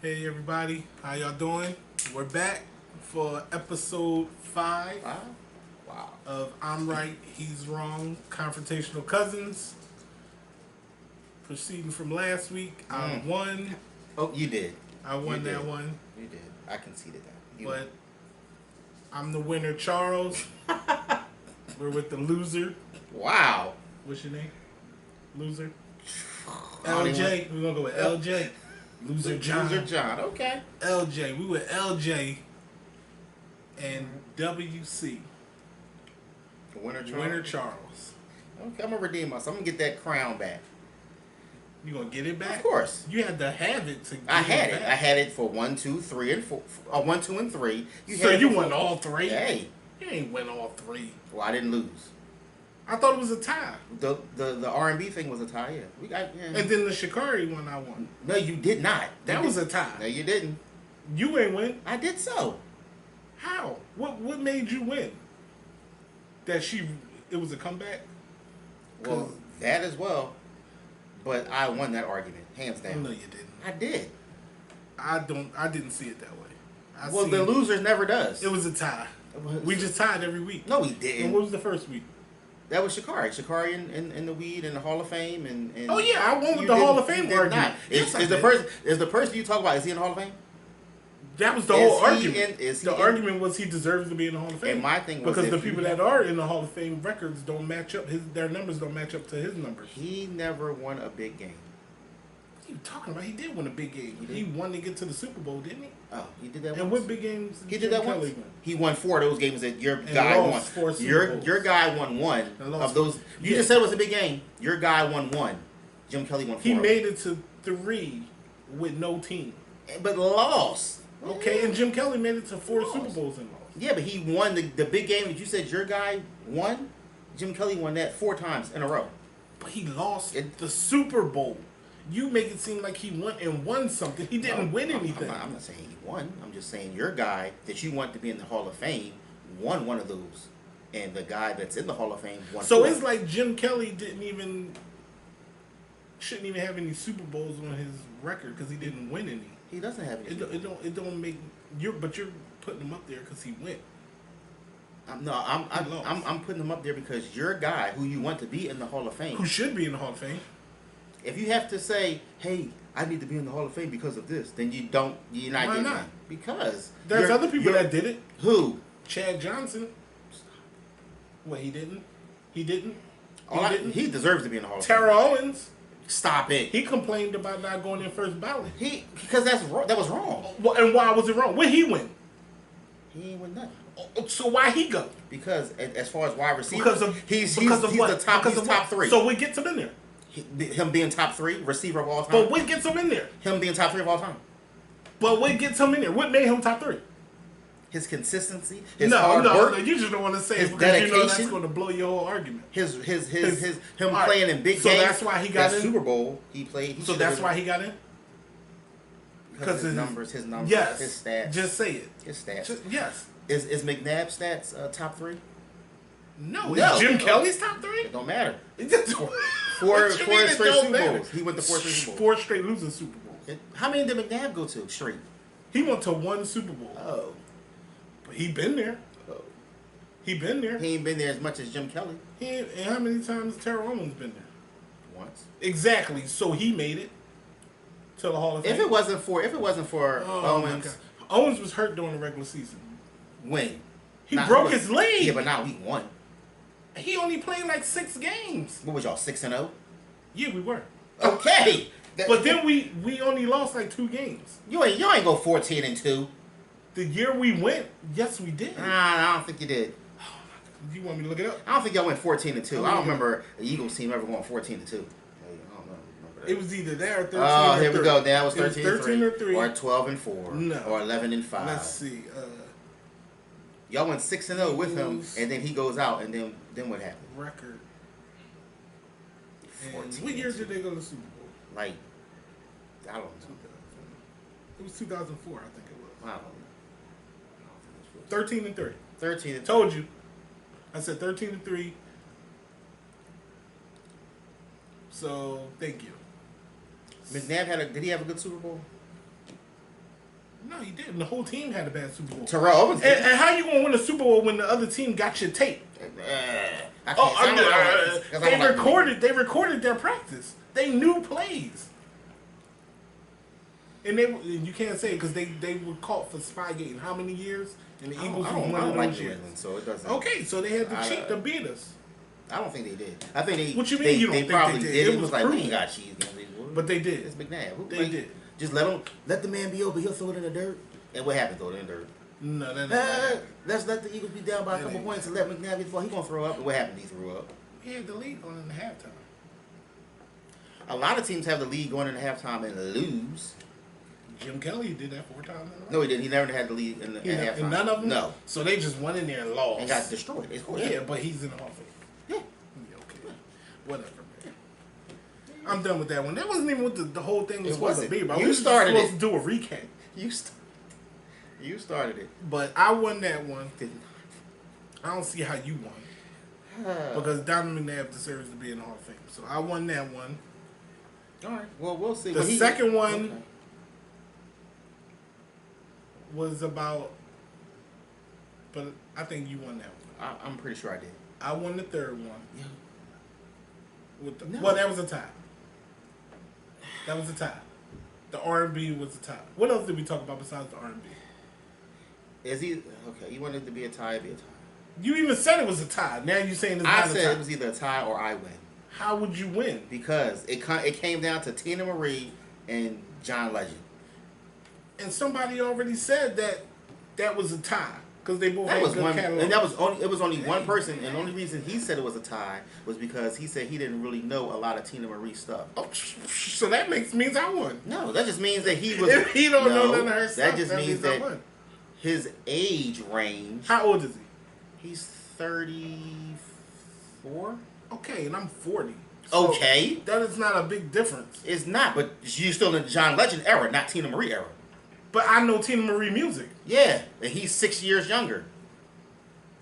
Hey everybody, how y'all doing? We're back for episode 5 Wow. of I'm Right, He's Wrong, Confrontational Cousins. Proceeding from last week, I won. Oh, you did. I won that one. You did. I conceded that. But I'm the winner, Charles. We're with the loser. Wow. What's your name? Loser? don't LJ. We're going to go with LJ. Loser John. Loser John. Okay. LJ. We with LJ and WC. Winner Charles. Okay, I'm going to redeem myself. I'm going to get that crown back. You going to get it back? Of course. You had to have it to get I had it it. back. I had it for 1, 2, 3, and 4. 1, 2, and 3. So you won all 3? Hey. You ain't win all 3. Well, I didn't lose. I thought it was a tie. The R&B thing was a tie, yeah. And then the Shikari one I won. No, you did not. That was a tie. No, you didn't. You ain't win. I did so. How? What made you win? It was a comeback? Well, that as well. But I won that argument, hands down. No, you didn't. I did. I didn't see it that way. Well, the losers never does. It was a tie. We just tied every week. No, we didn't. And what was the first week? That was Shikari. Shikari in the weed in the Hall of Fame and oh yeah, I won with the Hall of Fame argument. Is the person you talk about, is he in the Hall of Fame? That was the whole argument. The argument was he deserves to be in the Hall of Fame. And my thing was because the people that are in the Hall of Fame records don't match up. Their numbers don't match up to his numbers. He never won a big game. What are you talking about? He did win a big game. He won to get to the Super Bowl, didn't he? Oh, he did that once. And what big games he did that once? He won 4 of those games that your and guy won. 4 Super Your guy won 1 of those. You just said it was a big game. Your guy won 1. Jim Kelly won 4. He made it to 3 with no team. But lost. Okay, and Jim Kelly made it to 4 Super Bowls and lost. Yeah, but he won the big game that you said your guy won. Jim Kelly won that 4 times in a row. But he lost the Super Bowl. You make it seem like he won something. He didn't win anything. I'm not saying he won. I'm just saying your guy that you want to be in the Hall of Fame won one of those. And the guy that's in the Hall of Fame won 4. So it's like Jim Kelly shouldn't even have any Super Bowls on his record because he didn't win any. He doesn't have any. It don't make but you're putting him up there because he went. I'm putting him up there because your guy who you want to be in the Hall of Fame, who should be in the Hall of Fame. If you have to say, "Hey, I need to be in the Hall of Fame because of this," then you're not Why getting not? it. Because there's other people that did it. Who? Chad Johnson. What, he didn't? He didn't? He deserves to be in the Hall of Fame. Tara Owens. Stop it. He complained about not going in first ballot. Because that was wrong. Well, and why was it wrong? When he win? He ain't win nothing. So why he go? Because as far as wide receiver, he's the top 3. So what gets him in there? Him being top 3 receiver of all time. But what gets him in there? Him being top 3 of all time. But what gets him in there? What made him top 3? His consistency, his hard work. No, you just don't want to say his it because dedication, you know that's going to blow your whole argument. Him playing in big games. So that's why he got in. Super Bowl he played. So that's why he got in. Because his numbers, yes, his stats. Just say it. His stats. Yes. Is McNabb's stats top 3? No. Is Jim Kelly's top 3? It don't matter. Four straight Super Bowls. He went to 4 Super Bowls. 4 straight losing Super Bowls. How many did McNabb go to straight? He went to 1 Super Bowl. Oh. But he been there. Oh. He been there. He ain't been there as much as Jim Kelly. And how many times has Tara Owens been there? Once. Exactly. So he made it to the Hall of Fame. If it wasn't for Owens. Owens was hurt during the regular season. When? He broke his leg. Yeah, but now week 1. He only played like 6 games. What was y'all, 6-0? Yeah, we were. Okay. But then we only lost like 2 games. You ain't go 14-2. The year we went, yes, we did. Nah, I don't think you did. You want me to look it up? I don't think y'all went 14-2. I don't remember the Eagles team ever going 14-2. I don't remember that. It was either there or 13 Oh, or here 3. we go. That was 13 or 3. Or 12-4. No. Or 11-5. Let's see. Y'all went 6-0 with him, and then he goes out, and then what happened? Record. What year did they go to the Super Bowl? Like, I don't know. It was 2004, I think it was. I don't know. 13-3. 13-3. Told you. I said 13-3. So thank you. McNabb did he have a good Super Bowl? No, he didn't. The whole team had a bad Super Bowl. Terrell Owens did. And how you gonna win a Super Bowl when the other team got your tape? They recorded their practice. They knew plays. And you can't say it because they were caught for Spygate in how many years? And the Eagles were one of those years. So it doesn't. Okay, so they had to cheat to beat us. I don't think they did. I think they. What you mean you don't they think probably they did? It was like, we ain't got cheese. But they did. It's McNabb. They did. Just let the man be open. He'll throw it in the dirt. And what happened? Throw it in the dirt. No, let's let the Eagles be down by a couple points and let McNabb get the ball. He gonna throw up. And what happened? He threw up. He had the lead going into halftime. A lot of teams have the lead going into halftime and lose. Jim Kelly did that 4 times in a row. No, he didn't. He never had the lead in halftime. And none of them? No. So they just went in there and lost. And got destroyed. Yeah, but he's in the Hall of Fame. Yeah. Okay. Whatever, man. I'm done with that one. That wasn't even what the whole thing was supposed to be about. You started supposed to do a recap. You started it. But I won that one. I don't see how you won. Because Donovan McNabb deserves to be in the Hall of Fame. So I won that one. All right. Well, we'll see. The second one was about... But I think you won that one. I'm pretty sure I did. I won the third one. Yeah. No. Well, that was a tie. That was a tie. The R&B was a tie. What else did we talk about besides the R&B? Is he okay? You wanted it to be a tie, be a tie. You even said it was a tie. Now you're saying it's not a tie. I said it was either a tie or I win. How would you win? Because it came down to Tina Marie and John Legend. And somebody already said that was a tie because they both had good catalog. And it was only one person, and the only reason he said it was a tie was because he said he didn't really know a lot of Tina Marie stuff. Oh, so that means I won. No, that just means that he was. If he don't know none of her stuff, that just means that his age range. How old is he? He's 34. Okay, and I'm 40. So okay, that is not a big difference. It's not, but you're still in the John Legend era, not Tina Marie era. But I know Tina Marie music. Yeah, and he's 6 years younger.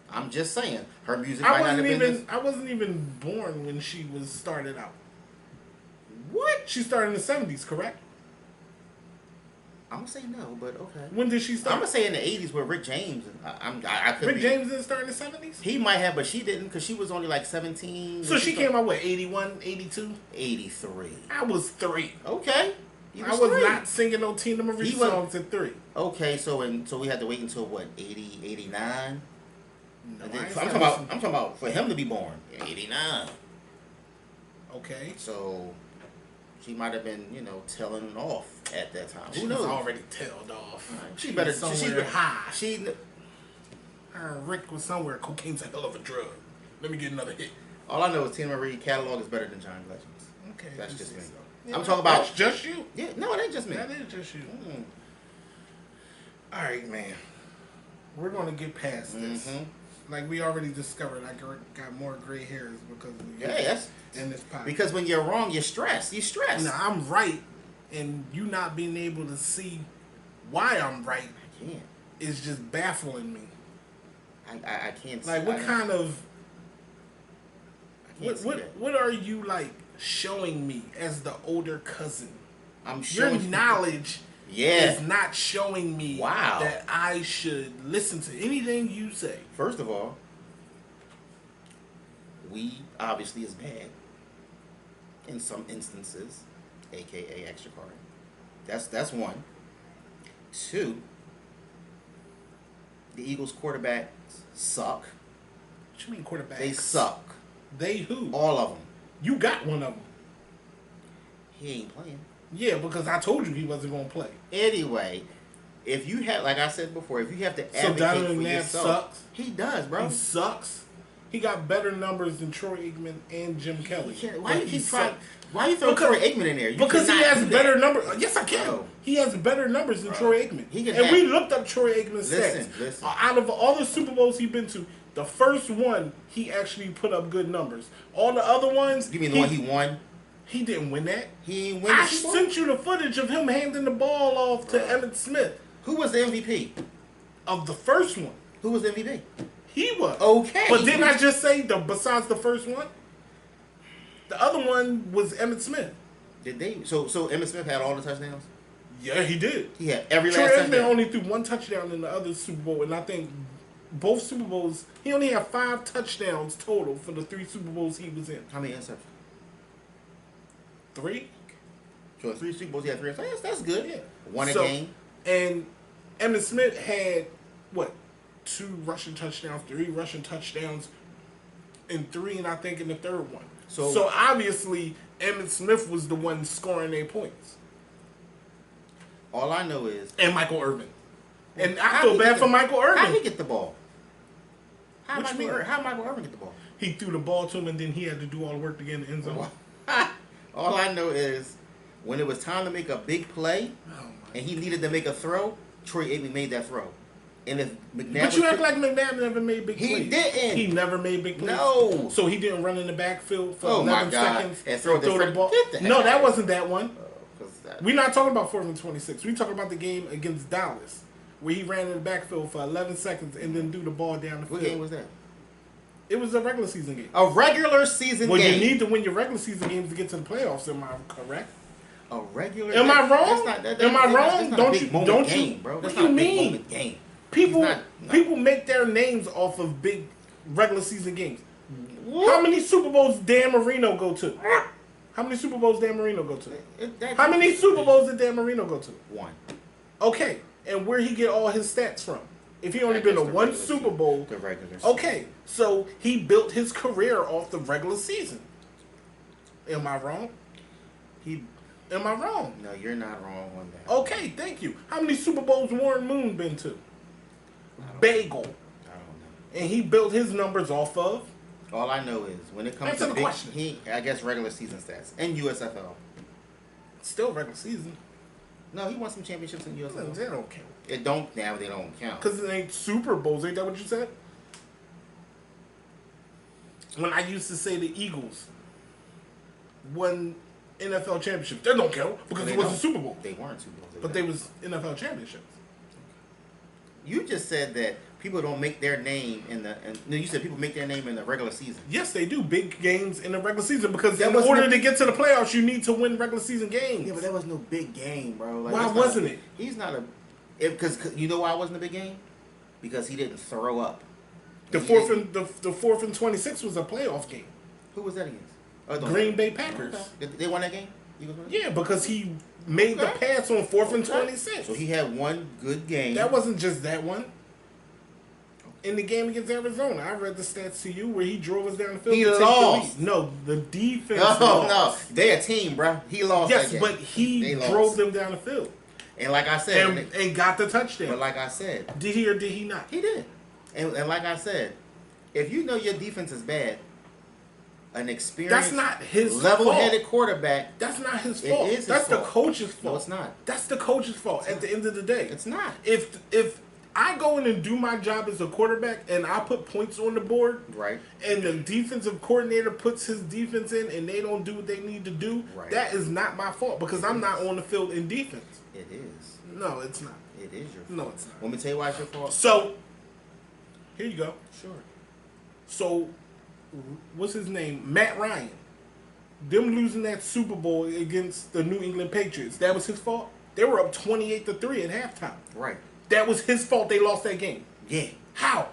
I'm just saying, her music might not have been. I wasn't even born when she was started out. What? She started in the 70s, correct? I'm gonna say no, but okay. When did she start? I'm gonna say in the 80s with Rick James. I could Rick be. James didn't start in the 70s? He might have, but she didn't because she was only like 17. So she came out, what, 81, 82? 83. I was 3. Okay. I was not singing no Tina Marie songs at 3. Okay, so we had to wait until what, 80, 89? No, I'm talking about for him to be born in 89. Okay. So she might have been, tailing off at that time. Who knows? She's already tailed off. She better somewhere high. Her Rick was somewhere. Cocaine's a hell of a drug. Let me get another hit. All I know is Tina Marie catalog is better than John Legend's. Okay, that's just me. So. Yeah, I'm talking about that's just you. Yeah, no, it ain't just me. That is just you. All right, man. We're gonna get past this. Like we already discovered, I got more gray hairs because of you. Yes. In this podcast. Because when you're wrong, you're stressed. You're stressed. Now I'm right, and you not being able to see why I'm right is just baffling me. I can't. Like what kind of? What are you like showing me as the older cousin? I'm showing your knowledge. Yeah. Is not showing me that I should listen to anything you say. First of all, weed obviously is bad in some instances, aka extra card. That's one. 2, the Eagles quarterbacks suck. What you mean quarterbacks? They suck. They who? All of them. You got one of them. He ain't playing. Yeah, because I told you he wasn't going to play. Anyway, if you have, like I said before, if you have to advocate Donovan for McNabb yourself, sucks. He does, bro. He sucks. He got better numbers than Troy Aikman and Jim Kelly. Why you keep trying? Why you throw Troy Aikman in there? Because he has better numbers. Yes, I can. Bro. He has better numbers than Troy Aikman. We looked up Troy Aikman's stats. Listen. Out of all the Super Bowls he's been to, the first one he actually put up good numbers. All the other ones, you mean the one he won? He didn't win that. He didn't win. I sent you the footage of him handing the ball off to Emmitt Smith. Who was the MVP of the first one? Who was the MVP? He was. Okay. But didn't I just say besides the first one? The other one was Emmitt Smith. Did they? So Emmitt Smith had all the touchdowns? Yeah, he did. He had every Troy last Aikman touchdown. only threw one touchdown in the other Super Bowl, and I think both Super Bowls, he only had 5 touchdowns total for the 3 Super Bowls he was in. How many interceptions? 3? So 3 Super Bowls, he had 3 interceptions. That's good. Yeah. One a game. And Emmitt Smith had, what, 2 rushing touchdowns, 3 rushing touchdowns, and 3, and I think in the third one. So obviously, Emmitt Smith was the one scoring 8 points. All I know is... And Michael Irvin. And I feel bad for Michael Irvin. How did he get the ball? How What did you mean? Michael Irvin get the ball? He threw the ball to him, and then he had to do all the work to get in the end zone. All I know is when it was time to make a big play, and he needed to make a throw, Troy Aikman made that throw. And if McNabb But you act like McNabb never made big plays. He didn't. He never made big plays. No. So he didn't run in the backfield for 11 seconds and throw the ball. No, that wasn't that one. We're not talking about 4th and 26. We're talking about the game against Dallas, where he ran in the backfield for 11 seconds and then threw the ball down the field. What game was that? It was a regular season game. A regular season game. Well, you need to win your regular season games to get to the playoffs. Am I correct? A regular. Am I wrong? Am I wrong? Don't you? Bro. What do you mean? Game. People make their names off of big regular season games. How many Super Bowls Dan Marino go to? How many Super Bowls Dan Marino go to? How many Super Bowls did Dan Marino go to? 1. Okay, and where he get all his stats from? If he only been to 1 Super Bowl, the regular season. Okay, so he built his career off the regular season. Am I wrong? Am I wrong? No, you're not wrong on that. Okay, thank you. How many Super Bowls Warren Moon been to? Bagel. I don't know. And he built his numbers off of? All I know is when it comes to big, I guess regular season stats and USFL. Still regular season. No, he won some championships in USFL. They don't count. It don't now. They don't count because it ain't Super Bowls. Ain't that what you said? When I used to say the Eagles won NFL championship, they don't count because it wasn't Super Bowl. They weren't Super Bowls, but they was NFL championships. You just said that people don't make their name in the. No, you said people make their name in the regular season. Yes, they do. Big games in the regular season because in order to get to the playoffs, you need to win regular season games. Yeah, but that was no big game, bro. Like, why wasn't it? He's not a. Because you know why it wasn't a big game? Because he didn't throw up. The 4th and 26 was a playoff game. Who was that against? Green Bay Packers. They won that game? Yeah, because he made the pass on 4th and 26. So he had one good game. That wasn't just that one. In the game against Arizona, I read the stats to you where he drove us down the field. He lost. No, the defense lost. No, they a team, bro. He lost. Yes, but he drove them down the field. And like I said, and got the touchdown. But like I said, did he or did he not? He did. And like I said, if you know your defense is bad, an experienced, that's not his level-headed quarterback. That's not his fault. It is his that's fault. The coach's fault. No, it's not. That's the coach's fault. At the end of the day, it's not. If I go in and do my job as a quarterback and I put points on the board, right, and the defensive coordinator puts his defense in and they don't do what they need to do, right, that is not my fault because I'm not on the field in defense. It is. No, it's not. It is your fault. No, it's not. Let me tell you why it's your fault. So, here you go. Sure. So, what's his name? Matt Ryan. Them losing that Super Bowl against the New England Patriots, that was his fault? They were up 28-3 at halftime. Right. That was his fault they lost that game. Yeah. How?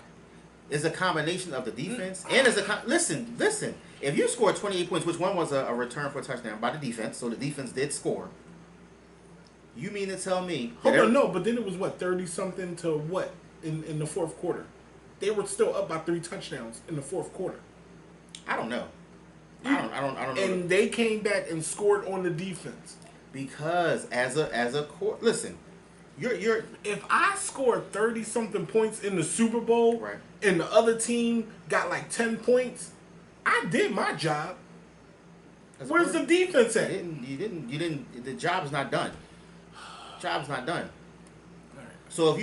It's a combination of the defense and it's a listen. If you scored 28 points, which one was a return for a touchdown by the defense, so the defense did score. You mean to tell me? No, but then it was what 30-something to what in the fourth quarter? They were still up by 3 touchdowns in the fourth quarter. I don't know. I don't know. And they came back and scored on the defense because as a court. Listen. You're if I scored 30-something points in the Super Bowl, right, and the other team got like 10 points, I did my job. Where's the defense at? You didn't. The job's not done. Job's not done. Right. So if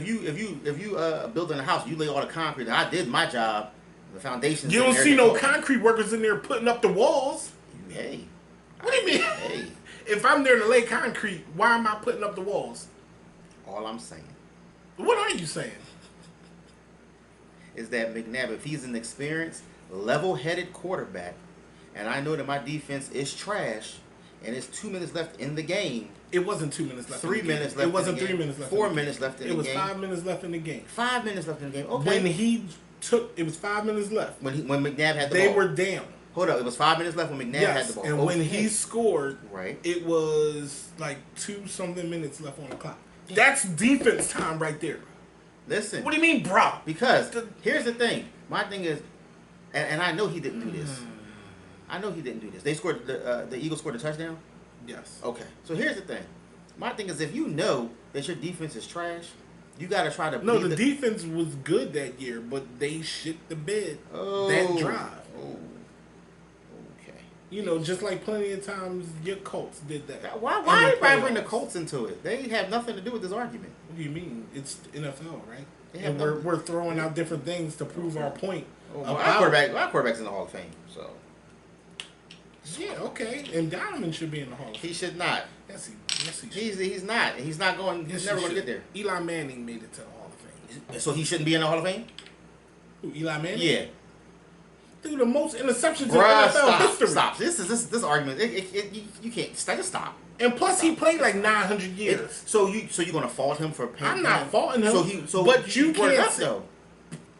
you building a house, you lay all the concrete. And I did my job. The foundation. You don't see no concrete workers in there putting up the walls. Hey. What do you mean? Hey. If I'm there to lay concrete, why am I putting up the walls? All I'm saying. What are you saying? Is that McNabb, if he's an experienced, level-headed quarterback, and I know that my defense is trash, and it's 2 minutes left in the game, It wasn't 2 minutes left. 3 minutes left. It wasn't 3 minutes left. 4 minutes left in the game. It was 5 minutes left in the game. 5 minutes left in the game. Okay. When he took, it was 5 minutes left. When McNabb had the ball. They were down. Hold up, it was 5 minutes left when McNabb had the ball. And when he scored, right, it was like 2-something minutes left on the clock. That's defense time right there. Listen. What do you mean, bro? Because here's the thing. My thing is, and I know he didn't do this. I know he didn't do this. They scored the Eagles scored a touchdown. Yes. Okay. So here's the thing. My thing is, if you know that your defense is trash, you got to try to. No, the defense was good that year, but they shit the bed that drive. Oh. Okay. You know, just like plenty of times your Colts did that. Why everybody bring the Colts into it? They have nothing to do with this argument. What do you mean? It's NFL, right? And we're throwing out different things to prove our point. Our quarterback's in the Hall of Fame, so. Yeah, okay. And Donovan should be in the Hall of Fame. He should not. Yes, he should. He's not. He's not going. He's never going to get there. Eli Manning made it to the Hall of Fame. So he shouldn't be in the Hall of Fame? Who, Eli Manning? Yeah. Dude, the most interceptions in NFL history. Stop. This argument. You can't. Just stop. And plus, he played like 900 years. So you're going to fault him for paying? I'm not faulting him. But you can't say.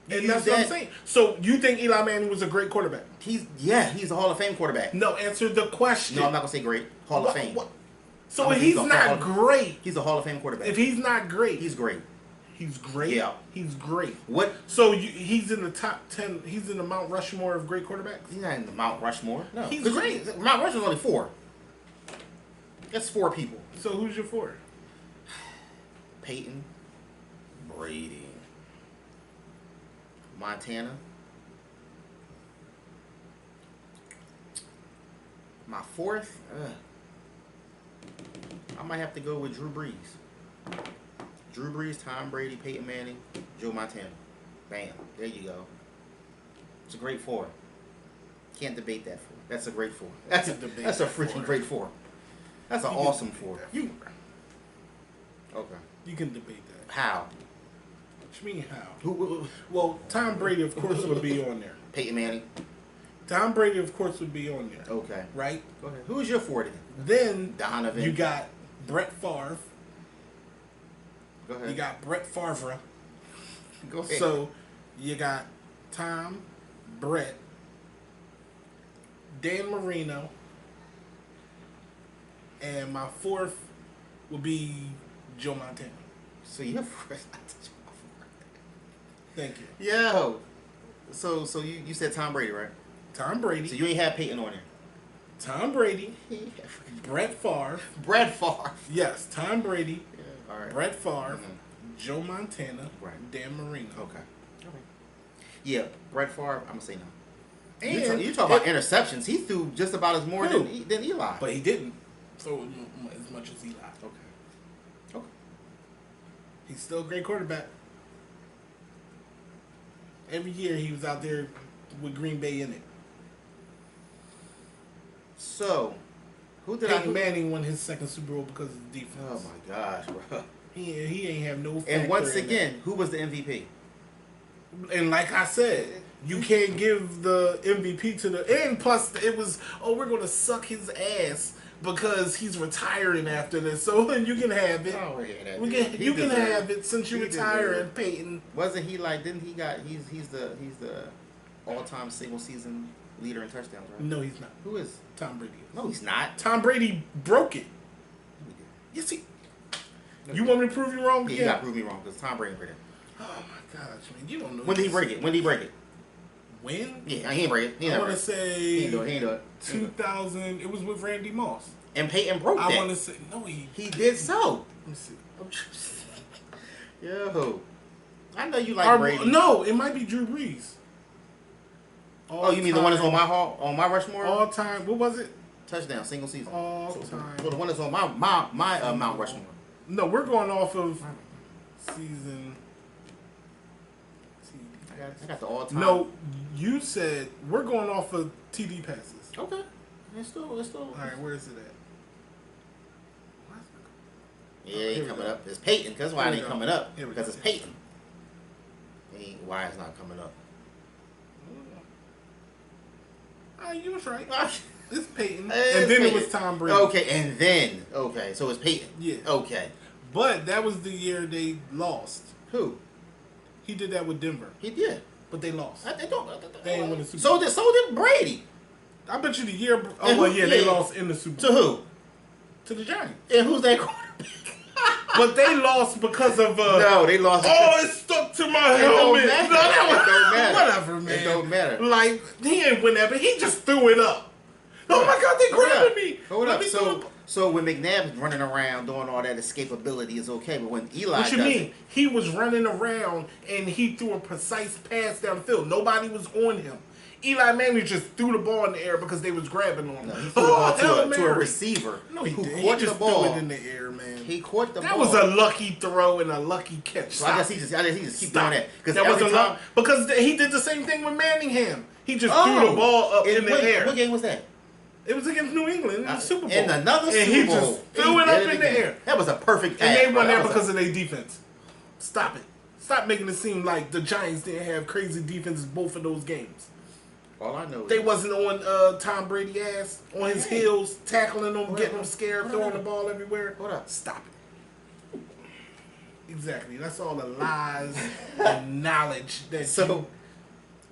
And that's what I'm saying. So you think Eli Manning was a great quarterback? He's a Hall of Fame quarterback. No, answer the question. No, I'm not gonna say great. Hall of Fame. So if he's not great, he's a Hall of Fame quarterback. If he's not great, he's great. He's great. Yeah, he's great. What? So he's in the top 10. He's in the Mount Rushmore of great quarterbacks. He's not in the Mount Rushmore. No, he's great. Mount Rushmore's only 4. That's 4 people. So who's your 4? Peyton, Brady, Montana. My 4th, I might have to go with Drew Brees. Drew Brees, Tom Brady, Peyton Manning, Joe Montana. Bam. There you go. It's a great 4. Can't debate that 4. That's a great 4. That's a freaking great 4. That's an awesome 4. Okay. You can debate that. How? What you mean how? Well, Tom Brady, of course, would be on there. Peyton Manning. Tom Brady, of course, would be on there. Okay. Right? Go ahead. Who's your 4 then? Then Donovan. You got Brett Favre. Go ahead. You got Brett Favre. Go ahead. So you got Tom, Brett, Dan Marino, and my 4th would be Joe Montana. So you're 4th. Thank you. Yo. So you said Tom Brady, right? Tom Brady. So you ain't have Peyton on there. Tom Brady. Brett Favre. Brett Favre. Yes, Tom Brady. Yeah, all right. Brett Favre. Joe Montana. Right. Dan Marino. Okay. Yeah, Brett Favre, I'm going to say no. And you talk about interceptions. He threw just about as more than Eli. But he didn't throw as much as Eli. Okay. He's still a great quarterback. Every year he was out there with Green Bay in it. So, who did Peyton Manning won his 2nd Super Bowl because of the defense. Oh my gosh, bro. He ain't have no. And once again, who was the MVP? And like I said, you can't give the MVP to the. And plus, it was we're gonna suck his ass because he's retiring after this. So you can have it. Oh, yeah, you can have it since you retiring, Peyton. Wasn't he like? Didn't he got? He's the all-time single season leader in touchdowns, right? No, he's not. Who is? Tom Brady. No, he's not. Tom Brady broke it. Yes, he. You want me to prove you wrong? Yeah, you got to prove me wrong because Tom Brady broke it. Oh my gosh, man, you don't know. When did he break it? When did he break it? When? Yeah, he ain't break it. I want to say. He ain't do it. 2000. It was with Randy Moss. And Peyton broke that. I want to say no. He did so. Let me see. Yo, I know you like Brady. No, it might be Drew Brees. You mean the one that's on my Rushmore? All time. What was it? Touchdown, single season. All time. So the one that's on my Mount Rushmore. No, we're going off of season. I got the all time. No, you said we're going off of TD passes. Okay. It's still. All right, where is it at? Yeah, it ain't coming up. It's Peyton. That's why it ain't coming up. Because it's Peyton. Why it's not coming up? You was right. It's Peyton. And then it was Tom Brady. Okay, so it's Peyton. Yeah. Okay. But that was the year they lost. Who? He did that with Denver. He did. But they lost. They didn't win the Super Bowl. So did Brady. I bet you the year... they lost in the Super Bowl. To who? To the Giants. And who's that quarterback? But they lost because of... no, they lost... it stuck to my helmet. It don't matter. Whatever, man. It don't matter. Like, he ain't win that, but he just threw it up. Oh my God, they grabbing me. Hold up. So when McNabb's running around doing all that escapability is okay, but when Eli What you mean? He was running around and he threw a precise pass down the field. Nobody was on him. Eli Manning just threw the ball in the air because they was grabbing on him. No, he threw the ball to a receiver. No, he didn't. Caught he just the ball. threw it in the air, man. He caught the ball. That was a lucky throw and a lucky catch. So I guess he just keep doing that. That was a luck because he did the same thing with Manningham. He just threw the ball up in the air. What game was that? It was against New England in the Super Bowl. In another Super Bowl. And he just threw it up in the air. That was a perfect pass. And they won there because of their defense. Stop it. Stop making it seem like the Giants didn't have crazy defenses both of those games. All I know is they wasn't on Tom Brady ass, on his heels, tackling him, getting him scared, throwing the ball everywhere. Hold up. Stop it. Exactly. That's all the lies and knowledge that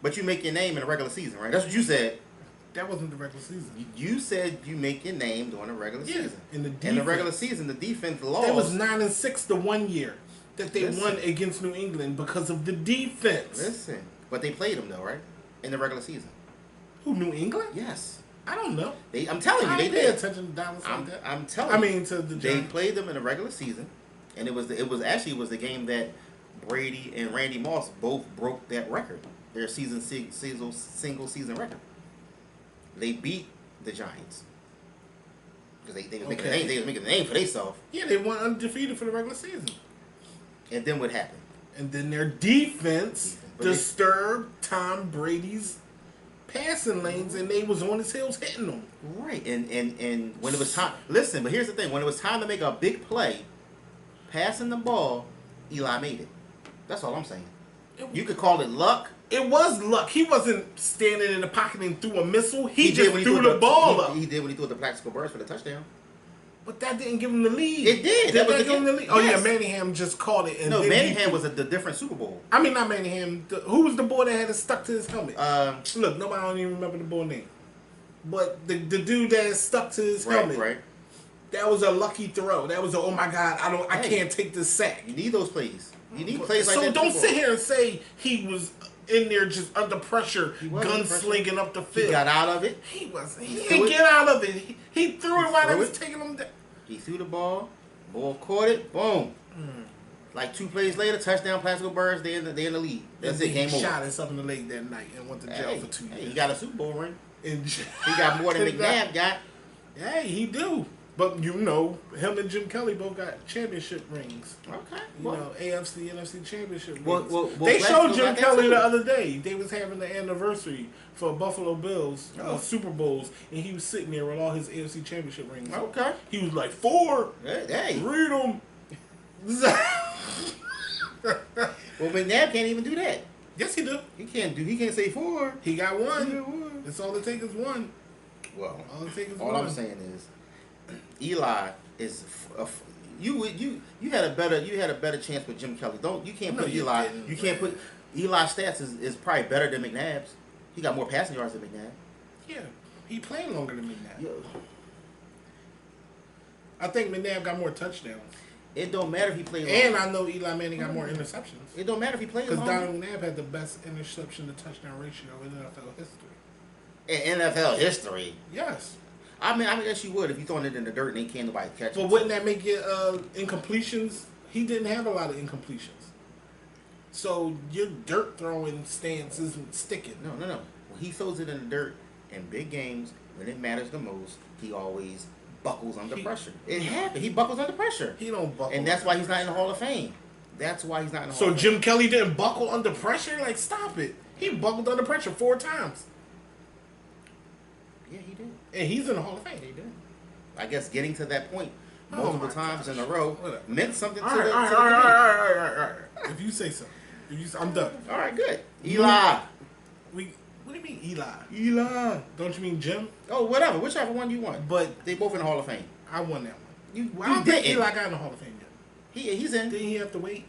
But you make your name in the regular season, right? That's what you said. That wasn't the regular season. You said you make your name during the regular season. In the regular season, the defense lost. That was 9-6 the one year that they won against New England because of the defense. Listen, but they played them though, right? In the regular season. Who, New England? Yes. I don't know. I'm telling you, they pay did. attention to Dallas like that. I'm telling you. To the They played them in the regular season, and it was the game that Brady and Randy Moss both broke that record, their single season record. They beat the Giants because they was making a name for themselves. Yeah, they won undefeated for the regular season. And then what happened? And then their defense disturbed Tom Brady's passing lanes, and they was on his heels hitting them. Right, and when it was time, listen. But here's the thing: when it was time to make a big play, passing the ball, Eli made it. That's all I'm saying. You could call it luck. It was luck. He wasn't standing in the pocket and threw a missile. He just threw the ball up. He did when he threw the practical burst for the touchdown. But that didn't give him the lead. It did. That give him the lead? Oh, yes. Yeah, Manningham just caught it. And no, Manningham was the different Super Bowl. I mean, not Manningham. Who was the boy that had it stuck to his helmet? Look, nobody don't even remember the boy name. But the dude that stuck to his helmet. Right. That was a lucky throw. That was a, oh my God, I can't take this sack. You need those plays. You need plays like that. So don't sit here and say he was in there just under pressure, gunslinging up the field. He got out of it. He didn't get out of it. He threw it while they was taking him down. He threw the ball caught it, boom. Like 2 plays later, touchdown, Plaxico Burress, they in the lead. That's it, game over. He shot himself in the leg that night and went to jail for 2 years. He got a Super Bowl ring. He got more than McNabb got. Hey, he do. But you know, him and Jim Kelly both got championship rings. Okay. AFC, NFC championship rings. Well, they showed Jim Kelly the other day. They was having the anniversary for Buffalo Bills Super Bowls, and he was sitting there with all his AFC championship rings. Okay. He was like, 4. Hey. Read them. Well, McNabb can't even do that. Yes, he do. He can't say 4. He got 1. That's all it takes is 1. Well, all it takes is all 1. I'm saying is, Eli is you had a better chance with Jim Kelly. You can't put Eli. You can't put Eli's stats is probably better than McNabb's. He got more passing yards than McNabb. Yeah, he played longer than McNabb. Yeah. I think McNabb got more touchdowns. It don't matter if he played longer. And I know Eli Manning got more interceptions. It don't matter if he played longer. Because Donovan McNabb had the best interception to touchdown ratio in NFL history. In NFL history? Yes. I mean, guess you would if you throwing it in the dirt and they can't nobody catch it. But wouldn't that make it incompletions? He didn't have a lot of incompletions. So your dirt throwing stance isn't sticking. No. When he throws it in the dirt in big games, when it matters the most, he always buckles under pressure. It happened. He buckles under pressure. He don't buckle. And that's why he's not in the Hall of Fame. So Jim Kelly didn't buckle under pressure? Like, stop it. He buckled under pressure 4 times. Yeah, he did. And he's in the Hall of Fame. He did. I guess getting to that point multiple times in a row meant something to the league. All right. If you say so. I'm done. All right, good. Eli. What do you mean Eli? Eli. Don't you mean Jim? Oh, whatever. Whichever one you want. But they both in the Hall of Fame. I won that one. You I don't think Eli got in the Hall of Fame yet. He's in. Didn't he have to wait?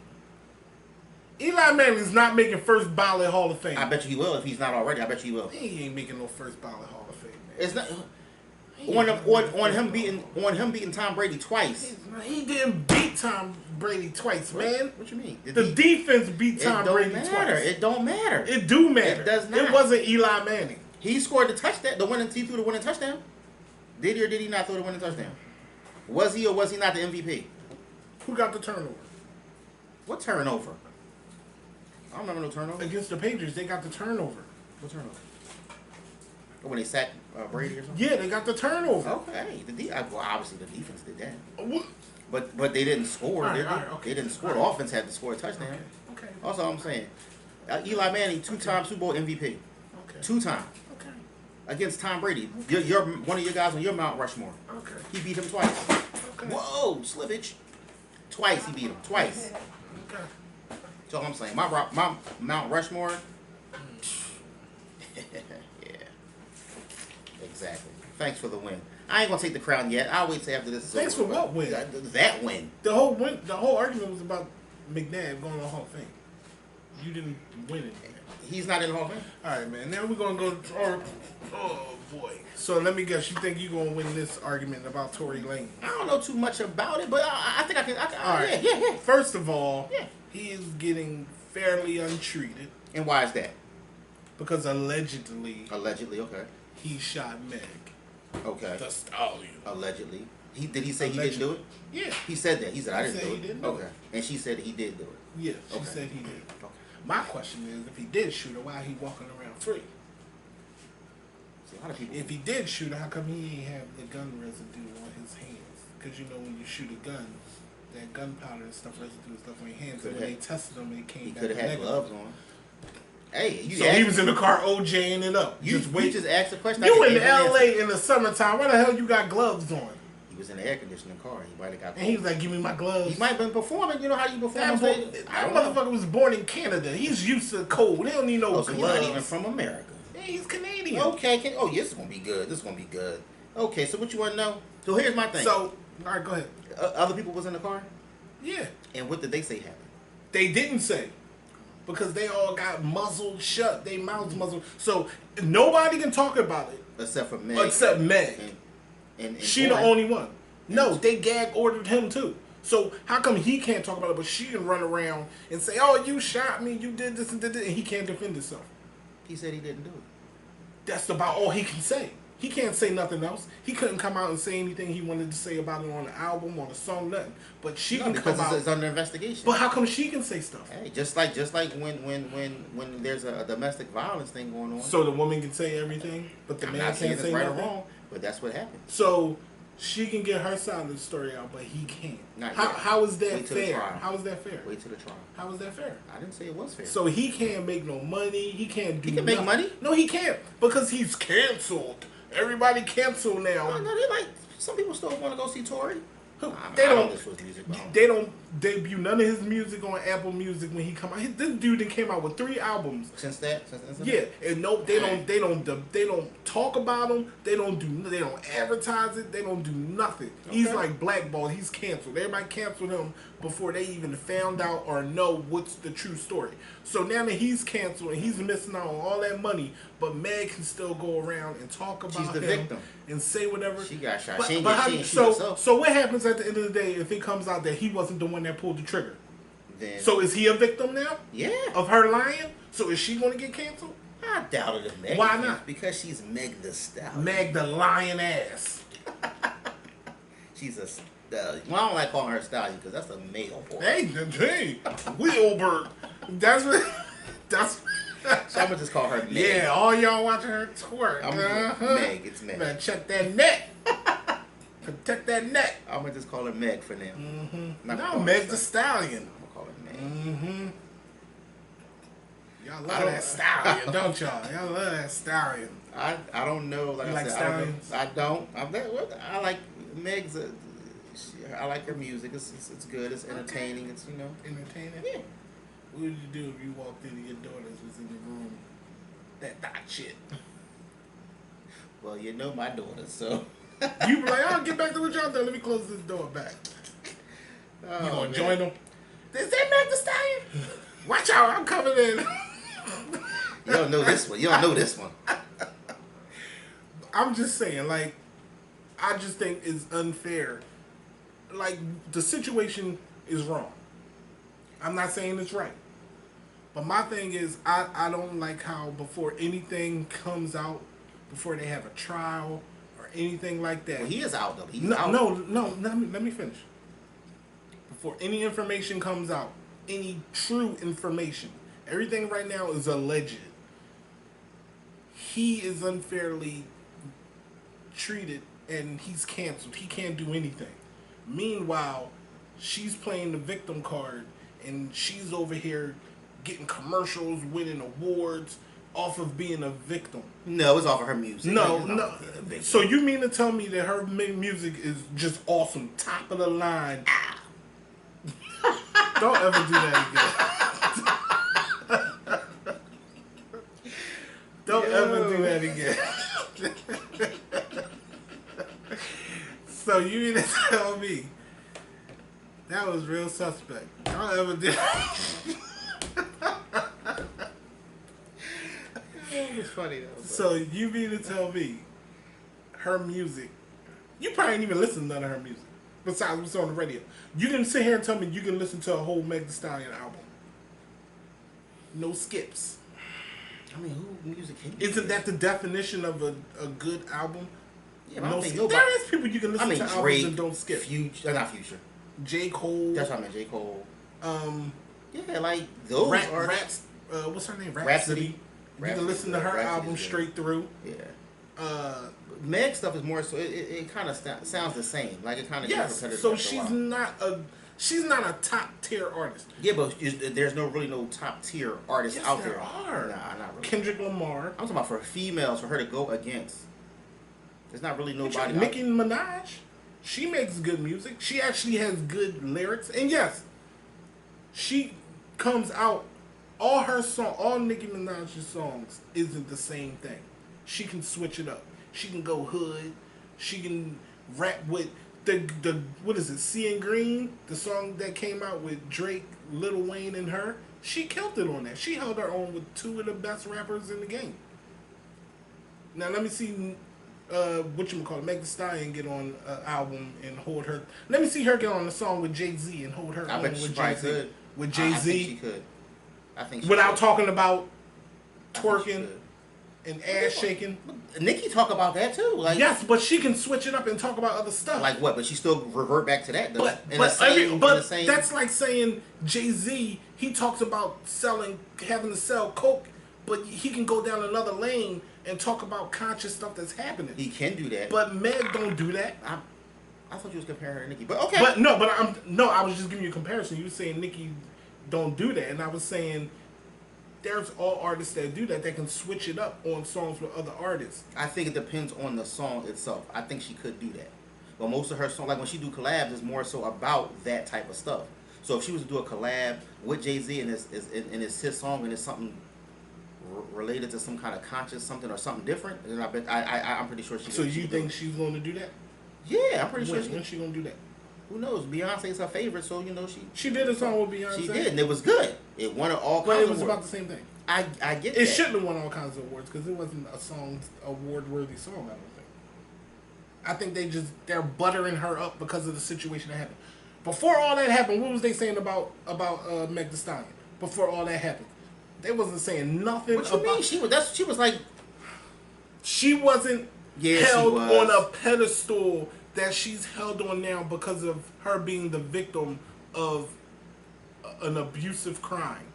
Eli Manning's not making first ballot Hall of Fame. I bet you he will if he's not already. I bet you he will. He ain't making no first ballot Hall of Fame, man. It's not on him beating Tom Brady twice. He didn't beat Tom Brady twice, man. What you mean? The defense beat Tom Brady twice. It don't matter. It do matter. It does not. It wasn't Eli Manning. He scored the touchdown. He threw the winning touchdown. Did he or did he not throw the winning touchdown? Was he or was he not the MVP? Who got the turnover? What turnover? I don't remember no turnover. Against the Patriots, they got the turnover. What turnover? When they sacked Brady or something? Yeah, they got the turnover. Okay. Well, obviously the defense did that. What? But they didn't score, did they? Okay. They didn't score. The offense had to score a touchdown. Okay. That's all I'm saying. Eli Manning, 2-time Super Bowl MVP. Okay. 2-time. Okay. Against Tom Brady. You're one of your guys on your Mount Rushmore. Okay. He beat him twice. Okay. Whoa, slivage. Twice he beat him. Twice. Okay. That's all I'm saying. My Mount Rushmore. Yeah. Exactly. Thanks for the win. I ain't gonna take the crown yet. I'll wait till after this is over. Thanks for what win? That win. The whole argument was about McNabb going to the Hall of Fame. You didn't win it. He's not in the Hall of Fame. All right, man. Now we're gonna go. Oh boy. So let me guess. You think you're gonna win this argument about Torey Lanez? I don't know too much about it, but I think I can. All right. Yeah. First of all, he is getting fairly untreated. And why is that? Because allegedly, okay, he shot Meg. Okay. The Stallion. Allegedly. Did he say he didn't do it? Yeah. He said that. He said I didn't do it. He didn't do it. And she said he did do it. Yeah, she said he did. Okay. My question is, if he did shoot her, why he walking around free? See, a lot of people. If he did shoot her, how come he ain't have the gun residue on his hands? Because you know when you shoot a gun, that gunpowder and stuff residue and stuff on your hands. So when they tested him, it came back. He could have had gloves on. Hey, he was in the car OJing it up. You just asked a question. You in LA in the summertime? Why the hell you got gloves on? He was in the air conditioning car. He might have got. And he was like, "Give me my gloves." He might have been performing. You know how you perform? That motherfucker was born in Canada. He's used to cold. He don't need no gloves. He's not even from America. Yeah, he's Canadian. Okay. This is gonna be good. This is gonna be good. Okay. So what you want to know? So here's my thing. So all right, go ahead. Other people was in the car. Yeah. And what did they say happened? They didn't say. Because they all got muzzled shut. They mouths muzzled. So nobody can talk about it. Except for Meg. Except Meg. And she the only one. No, they gag ordered him too. So how come he can't talk about it, but she can run around and say, "Oh, you shot me, you did this and did that," and he can't defend himself? He said he didn't do it. That's about all he can say. He can't say nothing else. He couldn't come out and say anything he wanted to say about it on the album, on the song, nothing. But she can come out. It's under investigation. But how come she can say stuff? Hey, just like when there's a domestic violence thing going on. So the woman can say everything, but the man can't say right nothing? or wrong. But that's what happened. So she can get her side of the story out, but he can't. How is that fair? How is that fair? Wait till the trial. How is that fair? I didn't say it was fair. So he can't make no money. He can't do. He can make money. No, he can't because he's canceled. Everybody canceled now. No, they like some people still want to go see Torey. They don't debut none of his music on Apple Music when he come out. This dude came out with 3 albums since that. Yeah, and no, they don't talk about him. They don't advertise it. They don't do nothing. Okay. He's like blackballed. He's canceled. Everybody canceled him before they even found out or know what's the true story. So now that he's canceled and he's missing out on all that money, but Meg can still go around and talk about She's the him victim. And say whatever. She got shot. So what happens at the end of the day if it comes out that he wasn't the one that pulled the trigger? Then, so is he a victim now? Yeah. Of her lying? So is she going to get canceled? I doubt it if Meg. Why not? Because she's Meg the Stallion. Meg the lion ass. She's a stallion. Well, I don't like calling her stallion because that's a male boy. Hey, Wilbur. That's so I'm gonna just call her Meg. Yeah, all y'all watching her twerk. Meg, it's Meg. Better check that neck. Protect that neck. I'm gonna just call her Meg for now. Mm-hmm. No, Meg the Stallion. I'm gonna call her Meg. Mm-hmm. Y'all love that stallion, don't y'all? Y'all love that stallion. I don't know. Like I said, stallions? I don't. I like Meg's. I like her music. It's good. It's entertaining. Okay. It's entertaining. Yeah. What would you do if you walked into your daughters was in the room That thot shit. Well, you know my daughter, so. You be like, oh, get back to what y'all doing. Let me close this door back. Oh, you gonna man. join them? Is that Meg the Stallion? Watch out, I'm coming in. You don't know this one. You don't know this one. I'm just saying, like, I just think it's unfair. Like, the situation is wrong. I'm not saying it's right. But my thing is, I don't like how before anything comes out, before they have a trial or anything like that. Well, he is out, though. He's out. No, let me finish. Before any information comes out, any true information, everything right now is alleged. He is unfairly treated and he's canceled. He can't do anything. Meanwhile, she's playing the victim card and she's over here getting commercials, winning awards off of being a victim. No, it's off of her music. No. So you mean to tell me that her music is just awesome, top of the line? Don't ever do that again. Don't ever do that again. So you mean to tell me that was real suspect? Don't ever do that. It's funny though. So you mean to tell me her music? You probably didn't even listen to none of her music besides what's on the radio. You didn't sit here and tell me you can listen to a whole Meg the Stallion album. No skips. I mean, who music can you Isn't that the definition of a good album? Yeah, but there is people you can listen to albums Drake, and don't skip. Future, not Future. J. Cole. That's what I meant, J. Cole. Yeah, like those artists. What's her name? Rhapsody. You can listen to her album straight through. Yeah. Meg stuff is more so it kind of sounds the same. Like it kind of yes. So she's not a top tier artist. Yeah, but there's really no top tier artists out there. There are. Nah, not really. Kendrick Lamar. I'm talking about for females, for her to go against. There's not really nobody. Nicki Minaj. She makes good music. She actually has good lyrics, and yes, she comes out. All Nicki Minaj's songs isn't the same thing. She can switch it up. She can go hood. She can rap with the what is it? Seeing Green, the song that came out with Drake, Lil Wayne, and her. She killed it on that. She held her own with two of the best rappers in the game. Now let me see, Meg the Stallion get on an album and hold her. Let me see her get on a song with Jay-Z and hold her own with Jay-Z. With Jay-Z, I think she could. Without talking about twerking and ass shaking. Nicki talk about that too. Like yes, but she can switch it up and talk about other stuff. Like what? But she still revert back to that though. But that's like saying Jay-Z, he talks about having to sell coke, but he can go down another lane and talk about conscious stuff that's happening. He can do that. But Meg don't do that. I thought you was comparing her to Nicki. But okay. I was just giving you a comparison. You were saying Nicki don't do that, and I was saying there's all artists that do that. They can switch it up on songs with other artists. I think it depends on the song itself. I think she could do that, but most of her songs, like when she do collabs, is more so about that type of stuff. So if she was to do a collab with Jay-Z and it's his song and it's something related to some kind of conscious something or something different, then I'm pretty sure she. So you think she's going to do that? Yeah, I'm pretty sure. When's she going to do that? Who knows? Beyonce's her favorite, so she did a song with Beyonce. She did, and it was good. It won all kinds of awards. But it was about the same thing. I get it. It shouldn't have won all kinds of awards because it wasn't a award-worthy song. I don't think. I think they're buttering her up because of the situation that happened. Before all that happened, what was they saying about Meg the Stallion? Before all that happened, they wasn't saying nothing. What you mean? She was like. She wasn't held on a pedestal that she's held on now because of her being the victim of an abusive crime.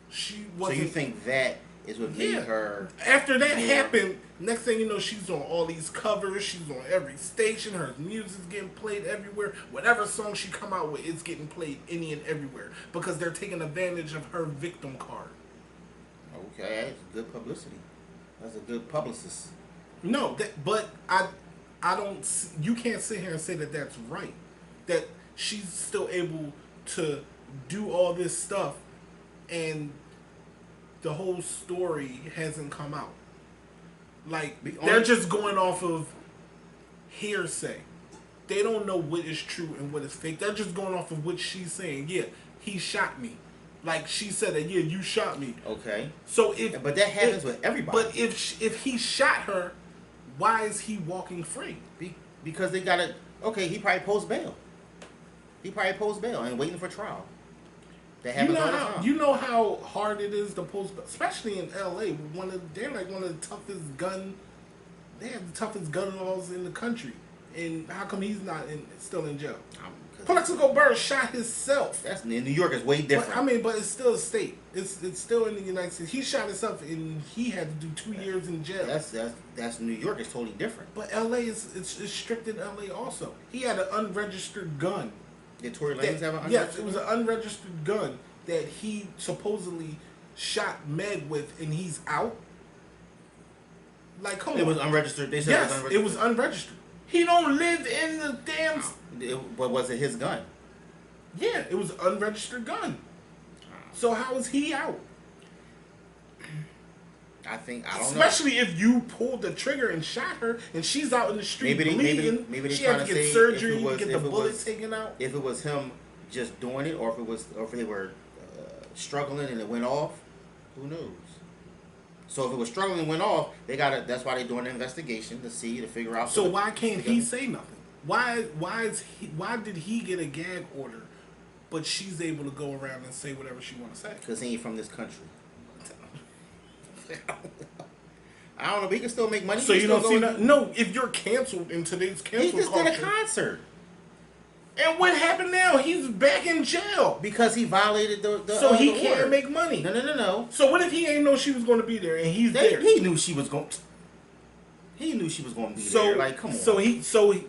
She wasn't. So you think that is what made her? After that happened, next thing you know, she's on all these covers. She's on every station. Her music's getting played everywhere. Whatever song she come out with, it's getting played any and everywhere because they're taking advantage of her victim card. Okay, that's good publicity. That's a good publicist. No, but I don't. You can't sit here and say that that's right. That she's still able to do all this stuff and the whole story hasn't come out. Like, they're just going off of hearsay. They don't know what is true and what is fake. They're just going off of what she's saying. Yeah, he shot me. Like, she said that, yeah, you shot me. Okay. So but that happens with everybody. But if he shot her, why is he walking free? Because they got to... Okay, he probably post bail. And waiting for trial. That happens all the time. You know how hard it is to post, especially in LA. They're like one of the toughest They have the toughest gun laws in the country. And how come he's not still in jail? Plexico Burr shot himself. That's in New York is way different. But it's still a state. It's still in the United States. He shot himself and he had to do 2 years in jail. That's New York is totally different. But LA it's strict in LA also. He had an unregistered gun. Did Torey Lanez have an unregistered? Yes, it was an unregistered gun that he supposedly shot Meg with, and he's out. Like, come on. It was unregistered. They said yes, it was unregistered. He don't live in the damn... But was it his gun? Yeah, it was an unregistered gun. So how is he out? I don't know. Especially if you pulled the trigger and shot her, and she's out in the street bleeding. Maybe she had to get surgery to get the bullet taken out. If it was him just doing it, or if they were struggling and it went off, who knows? So if it was struggling and went off, that's why they're doing an investigation to figure out. So why can't he say nothing? Why did he get a gag order, but she's able to go around and say whatever she want to say? Because he ain't from this country. I don't know, but he can still make money. So you don't see that? No, if you're canceled in today's cancel culture. He just did a concert. And what happened now? He's back in jail. Because he violated the So he the can't order. make money. No. So what if he ain't know she was going to be there and he's there? He knew she was going. He knew she was going to be there. Like, come on. So he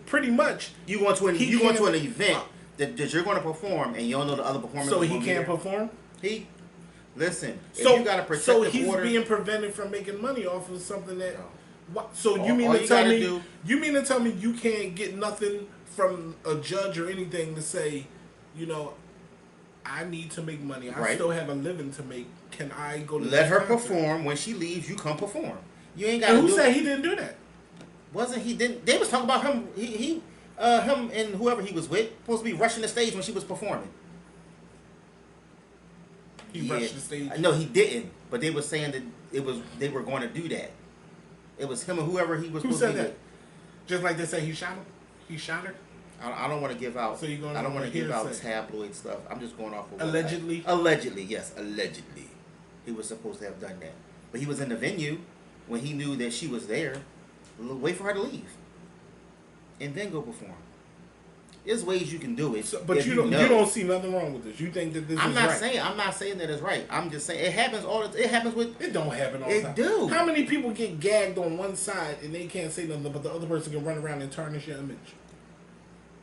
pretty much you going to an event that you're going to perform and you don't know the other performers. So he can't perform. Listen. So you got to protect the order. So he's being prevented from making money off of something that. So you mean to tell me? You mean to tell me you can't get nothing from a judge or anything to say, I need to make money. I still have a living to make. Can I go to let her perform? When she leaves, you come perform. You ain't got. Who said he didn't do that? Wasn't he? Didn't they was talking about him? Him and whoever he was with supposed to be rushing the stage when she was performing. He rushed the stage. No, he didn't. But they were saying that they were going to do that. It was him or whoever he was. Who said that? Just like they say he shot him. He shot her. I don't want to give out. So you're going. I don't want to give out tabloid stuff. I'm just going off of allegedly. Allegedly, yes, allegedly, he was supposed to have done that. But he was in the venue when he knew that she was there. Wait for her to leave, and then go perform. There's ways you can do it. So, but you don't see nothing wrong with this. You think that this is right? I'm not saying that it's right. I'm just saying it happens it happens with. It don't happen all the time. It do. How many people get gagged on one side and they can't say nothing, but the other person can run around and tarnish your image?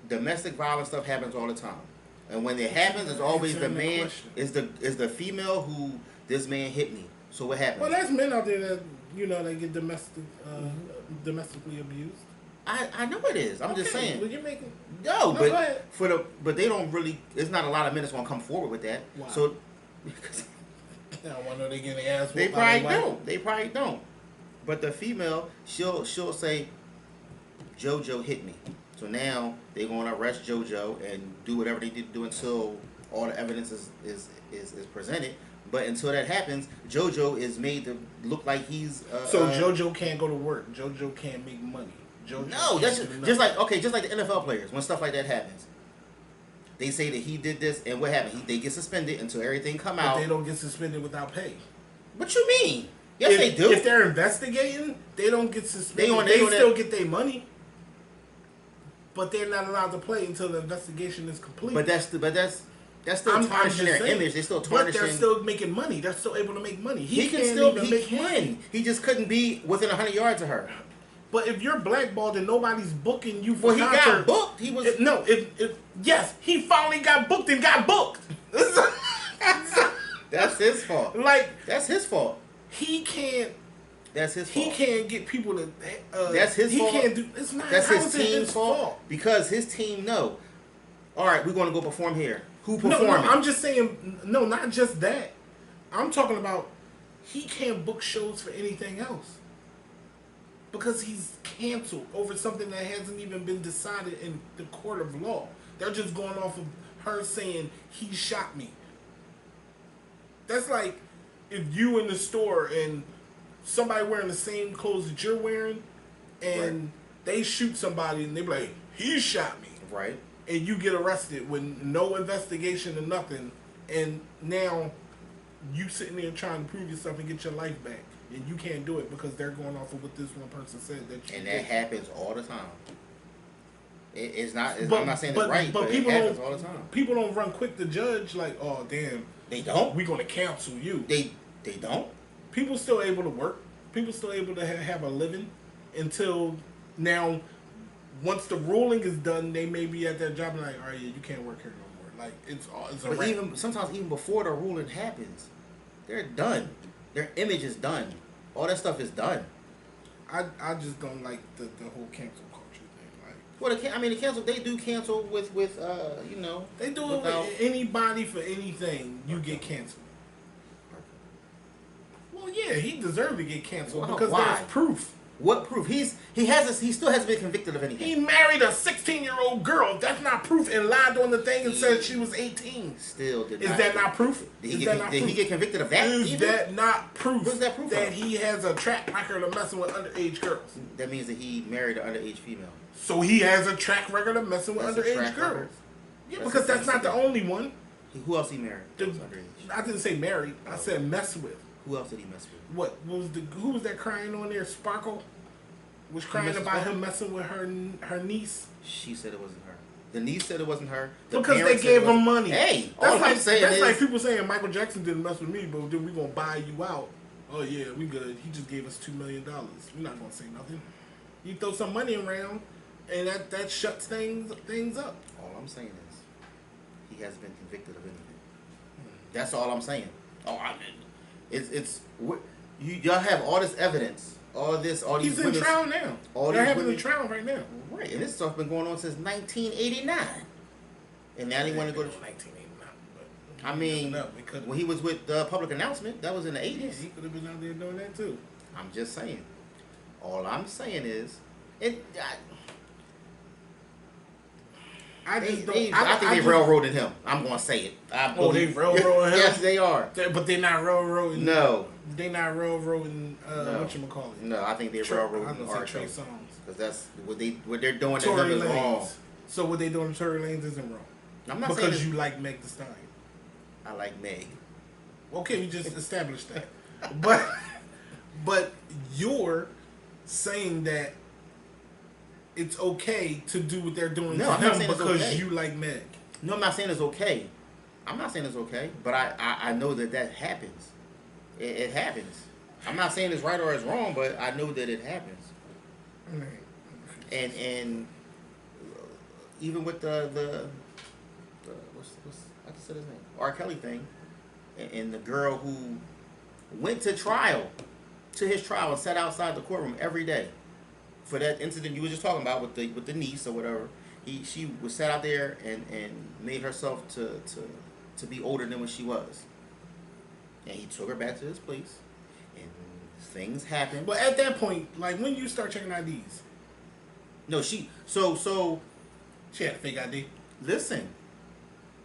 Domestic violence stuff happens all the time, and when it happens, it's always the man is the female who this man hit me. So what happens? Well, there's men out there that they get domestically abused. I know it is. I'm just saying. But you're making but they don't really. There's not a lot of men that's gonna come forward with that. Why? So I wonder they getting their ass. They probably don't. They probably don't. But the female, she'll say, JoJo hit me. So now they're going to arrest JoJo and do whatever they need to do until all the evidence is presented. But until that happens, JoJo is made to look like he's. So JoJo can't go to work. JoJo can't make money. No, that's just like the NFL players when stuff like that happens. They say that he did this, and what happened? They get suspended until everything come out. But they don't get suspended without pay. What you mean? Yes, they do. If they're investigating, they don't get suspended. They still get their money. But they're not allowed to play until the investigation is complete. But that's still tarnishing their image. They're still tarnishing. But they're still making money. They're still able to make money. He can make money. He just couldn't be within 100 yards of her. But if you're blackballed and nobody's booking you for he got booked. He was yes, he finally got booked and got booked. That's his fault. That's his fault. He can't. That's his fault. He can't get people to. That's his fault. He can't do. It's not. That's his team's fault. Because his team know. All right, we're going to go perform here. Who performing? No, I'm just saying. No, not just that. I'm talking about. he can't book shows for anything else. Because he's canceled over something that hasn't even been decided in the court of law. They're just going off of her saying, he shot me. That's like if you in the store and somebody wearing the same clothes that you're wearing and they shoot somebody and they be like, he shot me. Right. And you get arrested with no investigation or nothing, and now you sitting there trying to prove yourself and get your life back, and you can't do it because they're going off of what this one person said. That happens all the time. It's not. I'm not saying it's right, but people it happens all the time. People don't run quick to judge like, oh damn, they don't. We're gonna cancel you. They don't. People still able to work. People still able to have a living until now. Once the ruling is done, they may be at their job and like, all right, yeah, you can't work here no more. Like it's a but even sometimes even before the ruling happens, they're done. Their image is done. All that stuff is done. I just don't like the whole cancel culture thing. Like, well, the cancel. They do cancel with you know. They do it with anybody for anything. You get canceled. Well, yeah, he deserved to get canceled because there's proof. What proof? He still hasn't been convicted of anything. He married a 16-year-old girl. That's not proof, and lied on the thing and said she was 18. Still did not. Is that not proof? Did he get convicted of that? Is that not proof? What's that proof that he has a track record of messing with underage girls? That means that he married an underage female. So he has a track record of messing with underage girls. Yeah, because that's not the only one. Who else he married? I didn't say married. I said mess with. Who else did he mess with? Who was that crying on there? Sparkle was crying about him messing with her niece. She said it wasn't her. The niece said it wasn't her. Because they gave him money. Hey, that's like people saying Michael Jackson didn't mess with me, but then we gonna buy you out. Oh yeah, we good. He just gave us $2 million. We're not gonna say nothing. You throw some money around, and that shuts things up. All I'm saying is, he hasn't been convicted of anything. That's all I'm saying. Y'all have all this evidence, all these. He's in trial now. They're having a trial right now. Right, and this stuff been going on since 1989, and now they want to go to 1989. But I mean, when he was with the Public Announcement, that was in the 80s. Yeah, he could have been out there doing that too. I'm just saying. All I'm saying is, I think they railroaded him. I'm gonna say it. They railroaded him? Yes, they are. But they're not railroading. No. They're not railroading. Whatchamacallit? No, I think they're railroading. I'm gonna say Trey Songz. Because that's what they're doing. Torey is wrong. So what they doing to Torey Lanez isn't wrong. I'm not because you like Meg the Stallion. I like Meg. Okay, we just established that. But you're saying that it's okay to do what they're doing to him because you like Meg. No, I'm not saying it's okay. But I know that happens. It happens. I'm not saying it's right or it's wrong, but I know that it happens. And even with the what's I just said his name, R. Kelly thing, and the girl who went to his trial and sat outside the courtroom every day for that incident you were just talking about with the niece or whatever. She was sat out there and made herself to be older than what she was, and he took her back to his place, and things happened. But at that point, like when you start checking IDs, no, she had a fake ID. Listen,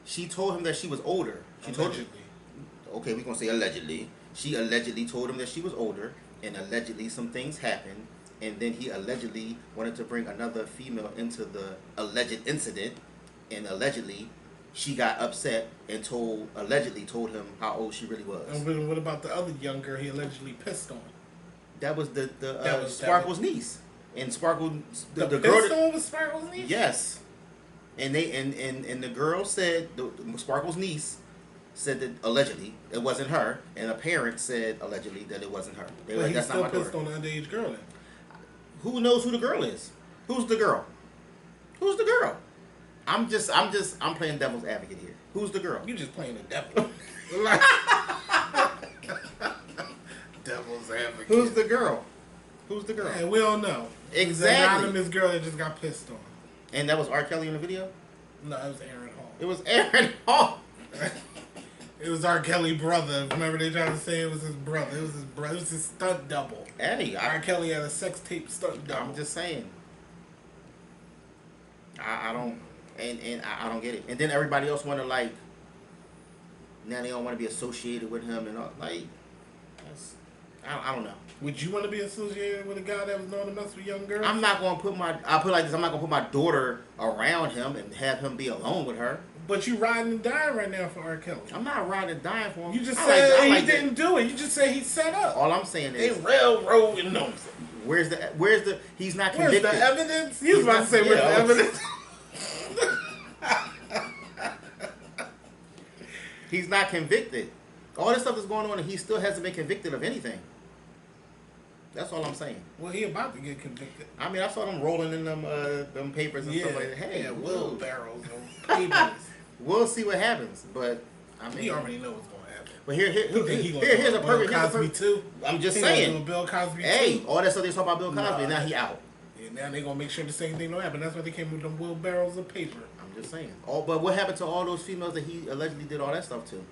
she told him that she was older. Okay, we're gonna say allegedly. She allegedly told him that she was older, and allegedly some things happened. And then he allegedly wanted to bring another female into the alleged incident, and allegedly she got upset and allegedly told him how old she really was. And what about the other young girl he allegedly pissed on? That was Sparkle's niece. And Sparkle the girl was Sparkle's niece? Yes. And the girl said Sparkle's niece said that allegedly it wasn't her, and a parent said allegedly that it wasn't her. They were like, that's still not my pissed on the underage girl then. Who knows who the girl is? Who's the girl? I'm playing devil's advocate here. Who's the girl? You just playing the devil. Devil's advocate. Who's the girl? And we don't know. Exactly. The anonymous girl that just got pissed on. And that was R. Kelly in the video? No, it was Aaron Hall. It was Aaron Hall. It was R. Kelly brother. Remember they tried to say it was his brother. It was his brother. It was his stunt double. Hey, R. Kelly had a sex tape stunt double. I'm just saying. I don't, and I don't get it. And then everybody else want to like. Now they don't want to be associated with him and all. Like, I don't know. Would you want to be associated with a guy that was known to mess with young girls? I'm not going to put my. I'll put it like this. I'm not going to put my daughter around him and have him be alone with her. But you riding and dying right now for R. Kelly. I'm not riding and dying for him. You just said he didn't do it. You just said he set up. All I'm saying is they railroading him. Where's the? He's not convicted. Where's the evidence? You was about to say where's the evidence? He's not convicted. All this stuff is going on, and he still hasn't been convicted of anything. That's all I'm saying. Well, he about to get convicted. I mean, I saw them rolling in them papers and stuff like that. Hey, wheelbarrows of papers. We'll see what happens, but I mean, he already know what's going to happen. But here's a perfect. Cosby too. I'm just saying. Bill Cosby. Hey, too. all that stuff they talk about Bill Cosby, now he out. And now they gonna make sure the same thing don't happen. That's why they came with them wheelbarrows of paper. I'm just saying. But what happened to all those females that he allegedly did all that stuff to?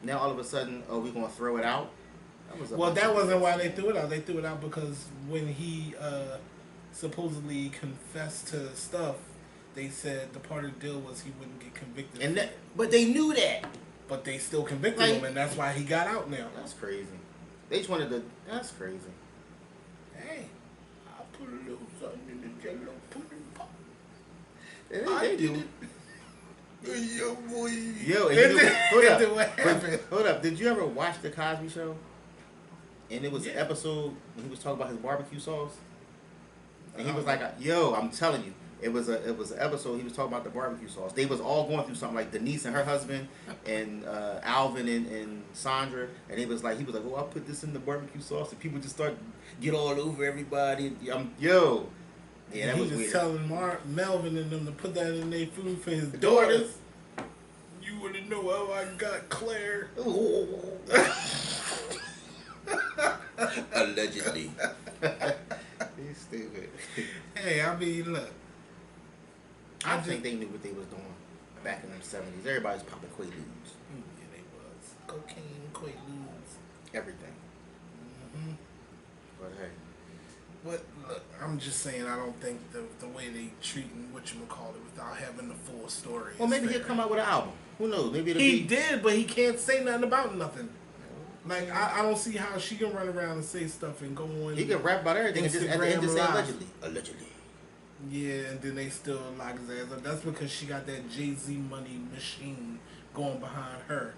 Now all of a sudden, we gonna throw it out? That wasn't why they threw it out. They threw it out because when he supposedly confessed to stuff, they said the part of the deal was he wouldn't get convicted. But they knew that. But they still convicted him, and that's why he got out now. That's crazy. They just wanted to. That's crazy. Hey, I put a little something in the jello pudding pot. They do. Yo, boy. Hold up. Did you ever watch The Cosby Show? And it was an episode when he was talking about his barbecue sauce. And he was like, yo, I'm telling you. It was an episode he was talking about the barbecue sauce. They was all going through something, like Denise and her husband and Alvin and Sandra, and he was like, oh, I'll put this in the barbecue sauce and people just start get all over everybody. That he was just weird. telling Melvin and them to put that in their food for his daughters. You wouldn't know how I got Claire. Allegedly. He's stupid. Hey, I mean, look. I think they knew what they was doing back in the 70s. Everybody's popping Quaaludes. Yeah, they was. Cocaine, Quaaludes. Everything. Mm-hmm. But hey. But look, I'm just saying, I don't think the way they treating whatchamacallit without having the full story. Well, maybe he'll come out with an album. Who knows? Maybe he did, but he can't say nothing about nothing. Like, I don't see how she can run around and say stuff and go on. He can rap about everything and just at the end just say allegedly. Allegedly. Yeah, and then they still lock his ass up. That's because she got that Jay-Z money machine going behind her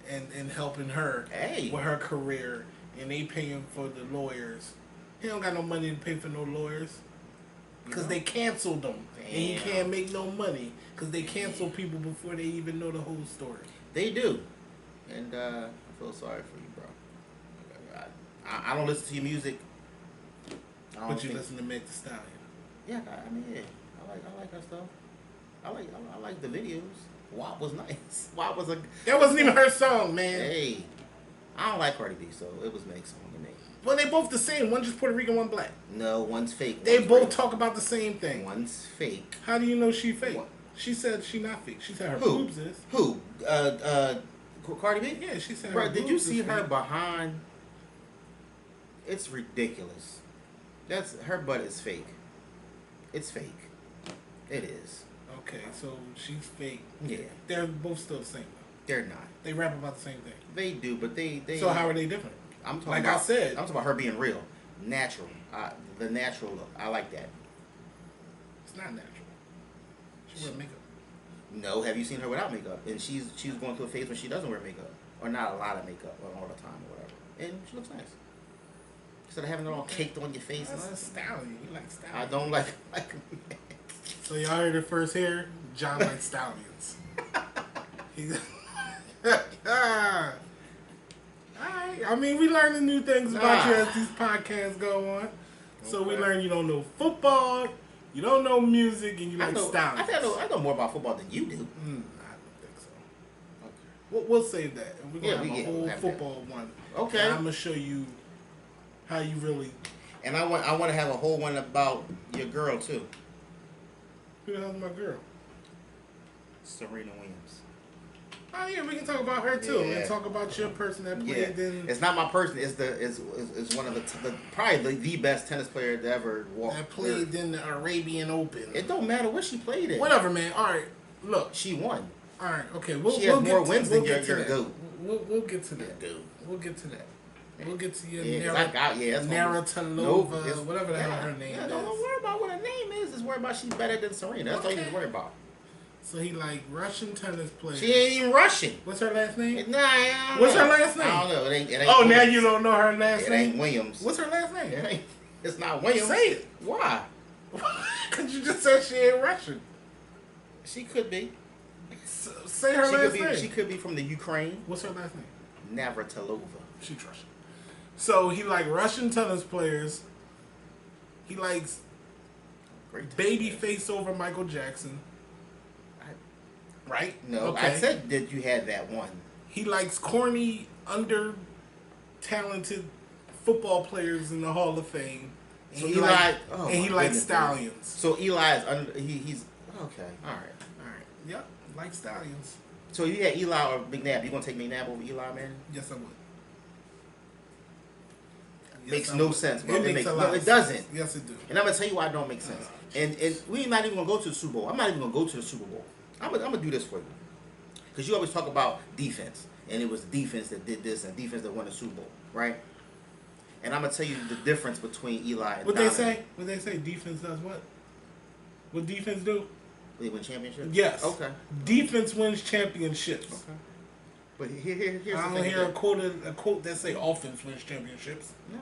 and helping her with her career. And they paying for the lawyers. He don't got no money to pay for no lawyers. Because they canceled them. Damn. And he can't make no money. Because they cancel people before they even know the whole story. They do. And I feel sorry for you, bro. I don't listen to your music. But you listen to Meg the Stallion. Yeah, I mean, yeah. I like her stuff. I like the videos. WAP was nice. WAP was that wasn't even her song, man. Hey, I don't like Cardi B, so it was Meg's song to me. Well, they both the same. One's just Puerto Rican, one black. No, one's fake. They both talk about the same thing. One's fake. How do you know she fake? What? She said she not fake. She said her boobs is. Who? Cardi B? Yeah, she said. Bro, did you see her fake. Behind? It's ridiculous. Her butt is fake. It's fake. It is. Okay, so she's fake. Yeah. They're both still the same. They're not. They rap about the same thing. They do, but they. So how are they different? I'm talking like about, I said. I'm talking about her being real, natural. The natural look. I like that. It's not natural. She wear makeup. No, have you seen her without makeup? And she's going through a phase when she doesn't wear makeup, or not a lot of makeup, or all the time, or whatever. And she looks nice. Instead of having it all caked on your face. That's a stallion. You like stallions. I don't like. So y'all heard it first here. John likes stallions. Alright. I mean, we learning new things about you as these podcasts go on. So we learn you don't know football, you don't know music, and you like stallions. I know more about football than you do. I don't think so. Okay. We'll save that. And we're going to have a whole football one. Okay. And I'm going to show you how you really... And I want to have a whole one about your girl, too. Who the hell's my girl? Serena Williams. Oh yeah, we can talk about her too, and talk about your person that played in. It's not my person. It's one of probably the best tennis player to ever walk. That played in the Arabian Open. It don't matter what she played in. Whatever, man. All right, look, she won. All right, okay. She has more wins than your goat. We'll get to that. We'll get to that. We'll get to your Naratilova, whatever the hell her name is. Don't worry about what her name is. Just worry about she's better than Serena. That's all you need to worry about. So he like Russian tennis players. She ain't even Russian. What's her last name? Nah, what's her last name? I don't know. It ain't oh, Williams. Now you don't know her last name? It ain't Williams. What's her last name? It's not Williams. Say it. Why? Because you just said she ain't Russian. She could be. Say her last name. She could be from the Ukraine. What's her last name? Navratilova. She's Russian. So he like Russian tennis players. He likes baby face over Michael Jackson. Right? No, okay. I said that you had that one. He likes corny, talented football players in the Hall of Fame. And so he likes Stallions. So Eli's he's okay. All right. Yep, like Stallions. So you had Eli or McNabb. You gonna take McNabb over Eli, man? Yes, I would. Makes no sense, bro. It doesn't. Yes, it do. And I'm gonna tell you why it don't make sense. And we're not even gonna go to the Super Bowl. I'm not even gonna go to the Super Bowl. I'm gonna do this for you, because you always talk about defense, and it was defense that did this and defense that won the Super Bowl, right? And I'm gonna tell you the difference between Eli and Donovan. What they say? Defense does what? What defense do? They win championships. Yes. Okay. Defense wins championships. Okay. But here's I don't hear a quote that say offense wins championships. No.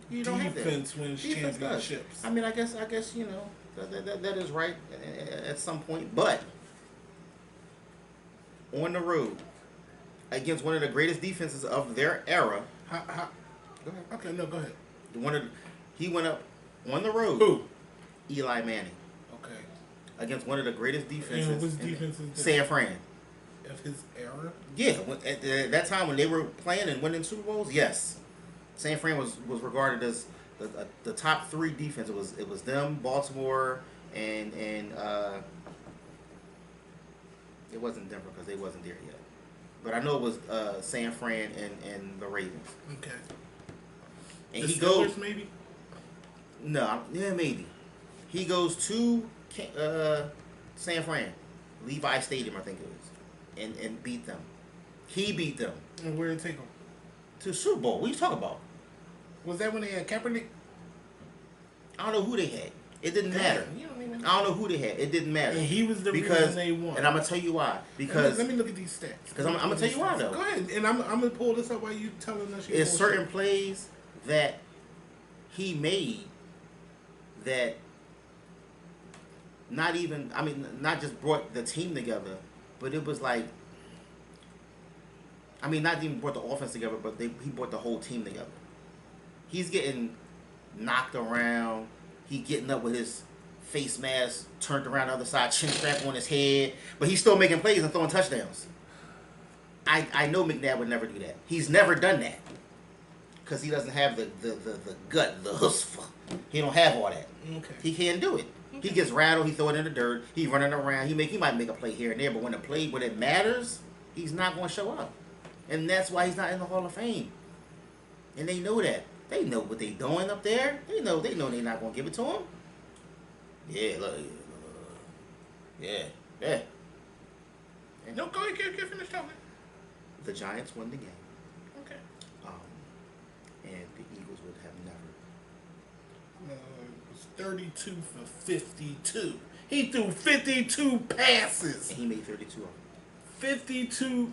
You don't have that. Defense wins championships. I mean, I guess you know that is right at some point, but on the road against one of the greatest defenses of their era. Go ahead. Okay, no, go ahead. He went up on the road. Who? Eli Manning. Okay. Against one of the greatest defenses. And which defense is this? San Fran. Of his era? Yeah, at that time when they were playing and winning Super Bowls, yes. San Fran was regarded as the top three defense. It was them, Baltimore, and it wasn't Denver because they wasn't there yet. But I know it was San Fran and the Ravens. Okay. And the he Steelers, goes maybe. No, yeah, maybe. He goes to San Fran, Levi Stadium, I think it was, and beat them. He beat them. And where did it take him? To Super Bowl. What are you talking about? Was that when they had Kaepernick? I don't know who they had. It didn't matter. I don't know who they had. It didn't matter. And he was the reason they won. And I'm gonna tell you why. Because let me look at these stats. Because I'm gonna tell you why though. Go ahead, and I'm gonna pull this up while you telling us. There's certain plays that he made that not just brought the team together, but it was like, not even brought the offense together, but he brought the whole team together. He's getting knocked around. He getting up with his face mask turned around the other side, chin strap on his head, but he's still making plays and throwing touchdowns. I know McNabb would never do that. He's never done that because he doesn't have the gut, the hustle. He don't have all that. Okay. He can't do it. Okay. He gets rattled. He throw it in the dirt. He running around. He might make a play here and there, but when it matters, he's not going to show up, and that's why he's not in the Hall of Fame. And they know that. They know what they doing up there. They know they're not going to give it to him. Yeah, look. Yeah. No, go ahead. Get finished talking. The Giants won the game. Okay. And the Eagles would have never. It was 32 for 52. He threw 52 passes. And he made 32 of them.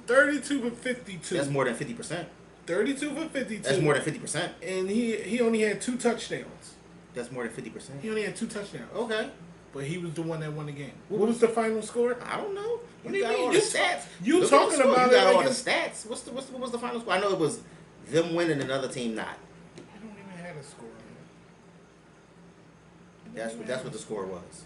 32 for 52. That's more than 50%. 32 for 52. That's more than 50%. And he only had 2 touchdowns. That's more than 50%. He only had 2 touchdowns. Okay. But he was the one that won the game. What was the final score? I don't know. What do you mean? All the stats. You talking about you got all the stats. What was the final score? I know it was them winning, another team not. I don't even have a score. That's what the score was.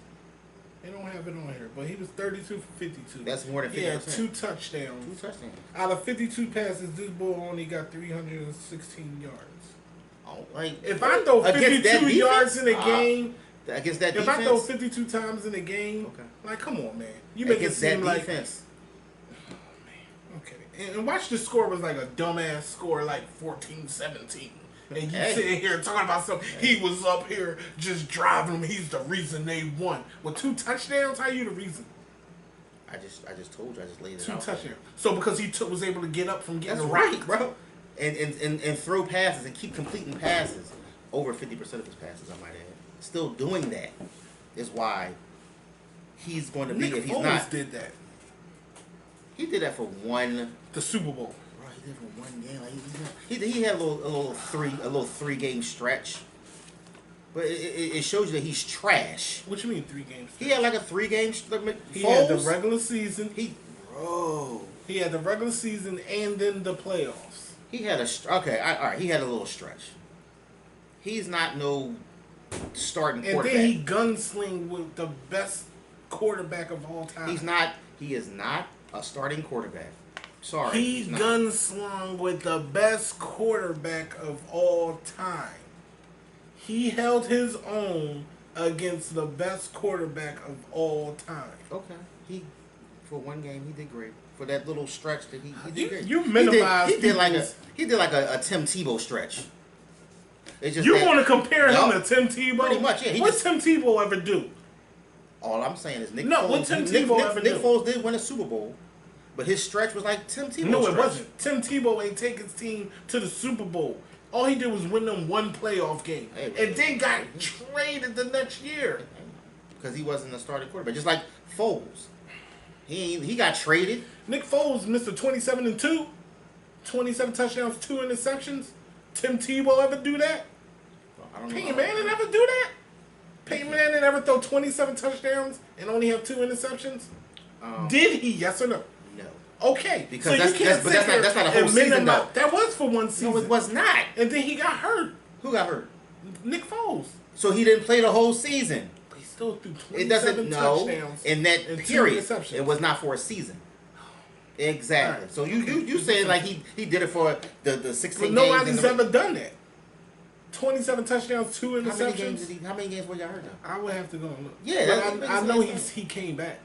They don't have it on here, but he was 32 for 52. That's more than 50%. He had 2 touchdowns. 2 touchdowns. Out of 52 passes, this boy only got 316 yards. Oh, like if I throw 52 yards in a game, against that if defense, I throw 52 times in a game, okay. Like, come on, man. You make it seem like defense. Oh, man. And watch the score was like a dumbass score, like 14-17. And you sitting here talking about something. He was up here just driving them. He's the reason they won. With 2 touchdowns, how you the reason? I just told you. I just laid it 2 out. 2 touchdowns. So because he was able to get up from getting right, bro. And throw passes and keep completing passes. Over 50% of his passes, I might add. Still doing that is why he's going to be. Nick if he's Foles not, did that. He did that for the Super Bowl. Bro, he did it for one game. Like, he had a little 3-game stretch. But it shows you that he's trash. What you mean 3 games? He had like a 3-game. He had the regular season. He had the regular season and then the playoffs. He had all right. He had a little stretch. He's not no starting quarterback. And then he gunsling with the best quarterback of all time. He is not a starting quarterback. Sorry. He gunslung with the best quarterback of all time. He held his own against the best quarterback of all time. Okay. For one game, he did great. For that little stretch that he did great. You minimize. He did like a Tim Tebow stretch. It's just you want to compare him to Tim Tebow? Pretty much, yeah. What Tim Tebow ever do? All I'm saying is Nick what Tim Tebow ever do? Nick Foles did win a Super Bowl, but his stretch was like Tim Tebow. No, it wasn't. Tim Tebow ain't take his team to the Super Bowl. All he did was win them 1 playoff game, and then got traded the next year because he wasn't a starting quarterback. Just like Foles, he got traded. Nick Foles, Mr. 27-2, 27 touchdowns, 2 interceptions. Tim Tebow ever do that? Peyton Manning ever do that? Peyton Manning ever throw 27 touchdowns and only have 2 interceptions? Did he? Yes or no? No. Okay. Because that's not a whole season, though. That was for 1 season. No, it was not. And then he got hurt. Who got hurt? Nick Foles. So he didn't play the whole season. But he still threw 27 touchdowns. In that period, it was not for a season. Exactly. Right. So you saying like he did it for the 16 games. But nobody's ever done that. 27 touchdowns, 2 interceptions. How many games were you hurt though? I would have to go and look. Yeah, but I know he came back,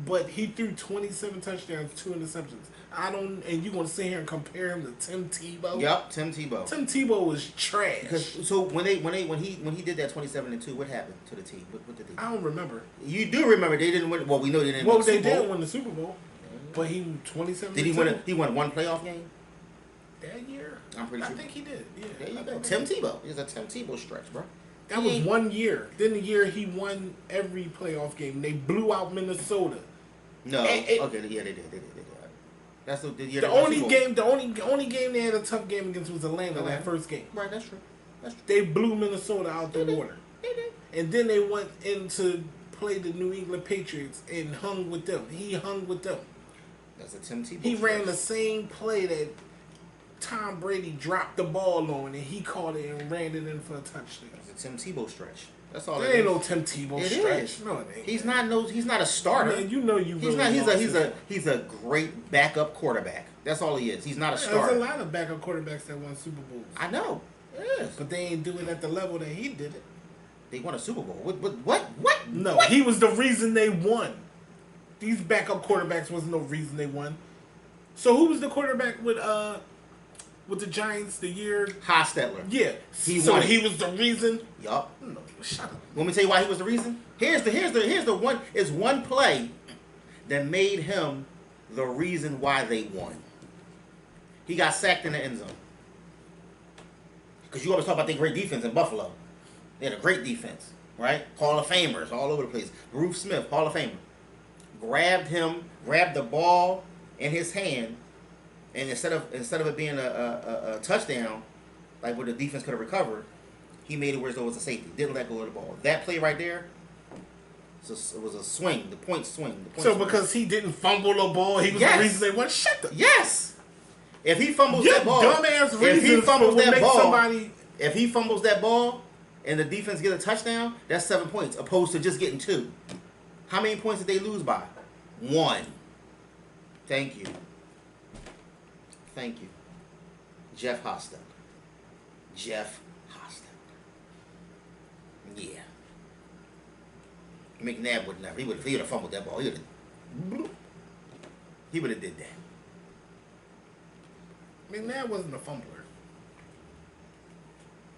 but he threw 27 touchdowns, 2 interceptions. And you want to sit here and compare him to Tim Tebow? Yep, Tim Tebow. Tim Tebow was trash. So when he did that 27-2, what happened to the team? What did they do? I don't remember. You do remember they didn't win? Well, we know they didn't. Well, they did win the Super Bowl, but he 27. Did he win? He won 1 playoff game that year. I'm pretty sure. I think he did. Yeah. There you go. Tim Tebow. It was a Tim Tebow stretch, bro. That was 1 year. Then the year he won every playoff game. They blew out Minnesota. No. Okay. Yeah, they did. That's the year. The only game they had a tough game against was Atlanta that first game. Right. That's true. They blew Minnesota out the water. They did. And then they went in to play the New England Patriots and hung with them. He hung with them. That's a Tim Tebow. He ran the same play that Tom Brady dropped the ball on, and he caught it and ran it in for a touchdown. It's a Tim Tebow stretch. That's all. There ain't no Tim Tebow stretch. Is. No, it ain't. He's not a starter. Man, you know you. He's really not. He's a great backup quarterback. That's all he is. He's not a starter. There's a lot of backup quarterbacks that won Super Bowls. I know. Yes. But they ain't doing it at the level that he did it. They won a Super Bowl. What? No, what? He was the reason they won. These backup quarterbacks wasn't no reason they won. So who was the quarterback with the Giants the year? Hostetler. Yeah. He was the reason. Yup. No, shut up. Want me to tell you why he was the reason? Here's the one. It's one play that made him the reason why they won. He got sacked in the end zone. Because you always talk about their great defense in Buffalo. They had a great defense, right? Hall of Famers all over the place. Ruth Smith, Hall of Famer, grabbed the ball in his hand, and instead of it being a touchdown, like where the defense could have recovered, he made it where it was a safety. Didn't let go of the ball. That play right there, it was a swing. The point swing. Because he didn't fumble the ball, he was the reason they won. Shut the. Yes. If he fumbles that ball, if he fumbles that ball, and the defense get a touchdown, that's 7 points, opposed to just getting 2. How many points did they lose by? 1. Thank you. Jeff Hostetler. Yeah. McNabb would never. He would have fumbled that ball. He would have did that. McNabb wasn't a fumbler.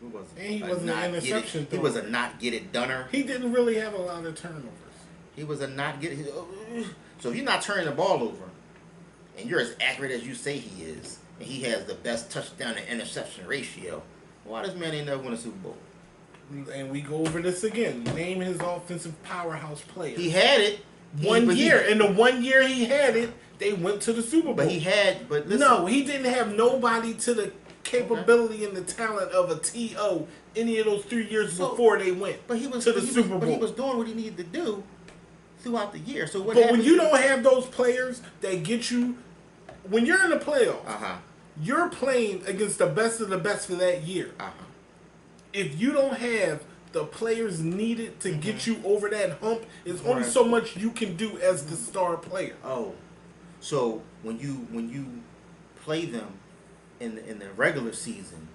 Who was it? And he wasn't an interception thrower. He was a not get it doneer. He didn't really have a lot of turnovers. He was a not get it. So if you're not turning the ball over, and you're as accurate as you say he is, and he has the best touchdown to interception ratio, why does man ain't never win a Super Bowl? And we go over this again. Name his offensive powerhouse player. He had it. In the 1 year he had it, they went to the Super Bowl. But listen. No, he didn't have nobody to the capability and the talent of a T.O. any of those 3 years before they went to the Super Bowl. But he was doing what he needed to do throughout the year. So But when you don't have those players that get you, when you're in the playoffs, you're playing against the best of the best for that year. If you don't have the players needed to get you over that hump, there's only so much you can do as the star player. Oh, so when you play them in the regular season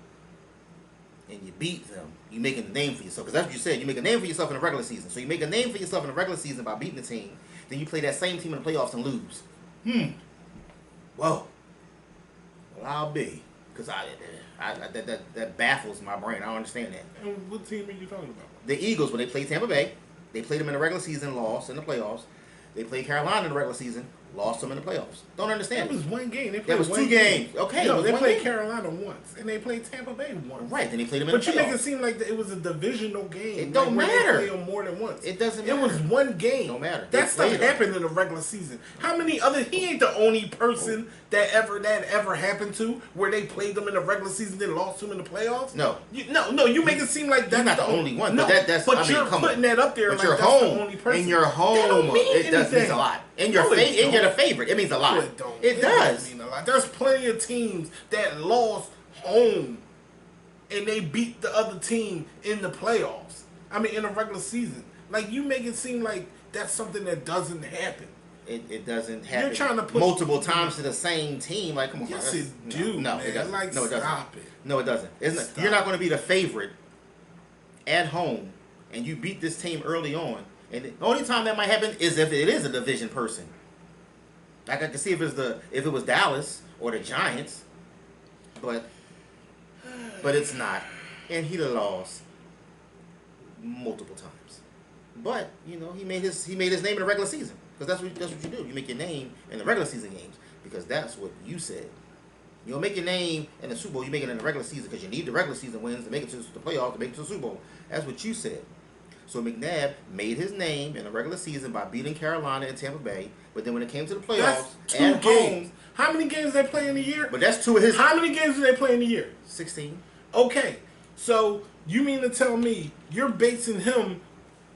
and you beat them, you make a name for yourself. Because that's what you said. You make a name for yourself in the regular season. So you make a name for yourself in the regular season by beating the team. Then you play that same team in the playoffs and lose. Whoa. Well, I'll be. Because that baffles my brain. I don't understand that. And what team are you talking about? The Eagles, when they played Tampa Bay, they played them in the regular season, lost in the playoffs. They played Carolina in the regular season, lost them in the playoffs. Don't understand. That was one game. That was 2 games. Okay. No, they played Carolina once, and they played Tampa Bay once. Right, then they played them in the playoffs. But you make it seem like it was a divisional game. It don't matter. They played them more than once. It doesn't matter. It was one game. Don't matter. That stuff happened in the regular season. How many other? He ain't the only person that ever happened to where they played them in the regular season, then lost them in the playoffs. No, you make it seem like that's not the only one. No, but you're putting that up there. But like you're that's home. The only person. And you're home. That don't mean it does mean a lot. And you're the favorite. It means a lot. It does. Mean a lot. There's plenty of teams that lost home and they beat the other team in the playoffs. I mean, in the regular season. Like, you make it seem like that's something that doesn't happen. It doesn't happen. You're trying to put multiple times to the same team. Like, come on. Yes, it do. No, man. it doesn't. Like, no, it doesn't. Stop it. No, it doesn't. You're not going to be the favorite at home, and you beat this team early on. And the only time that might happen is if it is a division person. Like, I can see if it was Dallas or the Giants, but it's not. And he lost multiple times. But he made his name in the regular season, because that's what you do. You make your name in the regular season games, because that's what you said. You don't make your name in the Super Bowl. You make it in the regular season because you need the regular season wins to make it to the playoffs, to make it to the Super Bowl. That's what you said. So McNabb made his name in the regular season by beating Carolina and Tampa Bay. But then when it came to the playoffs, that's 2 games. How many games they play in a year? But that's 2 of his. How many games do they play in a year? 16. Okay, so you mean to tell me you're basing him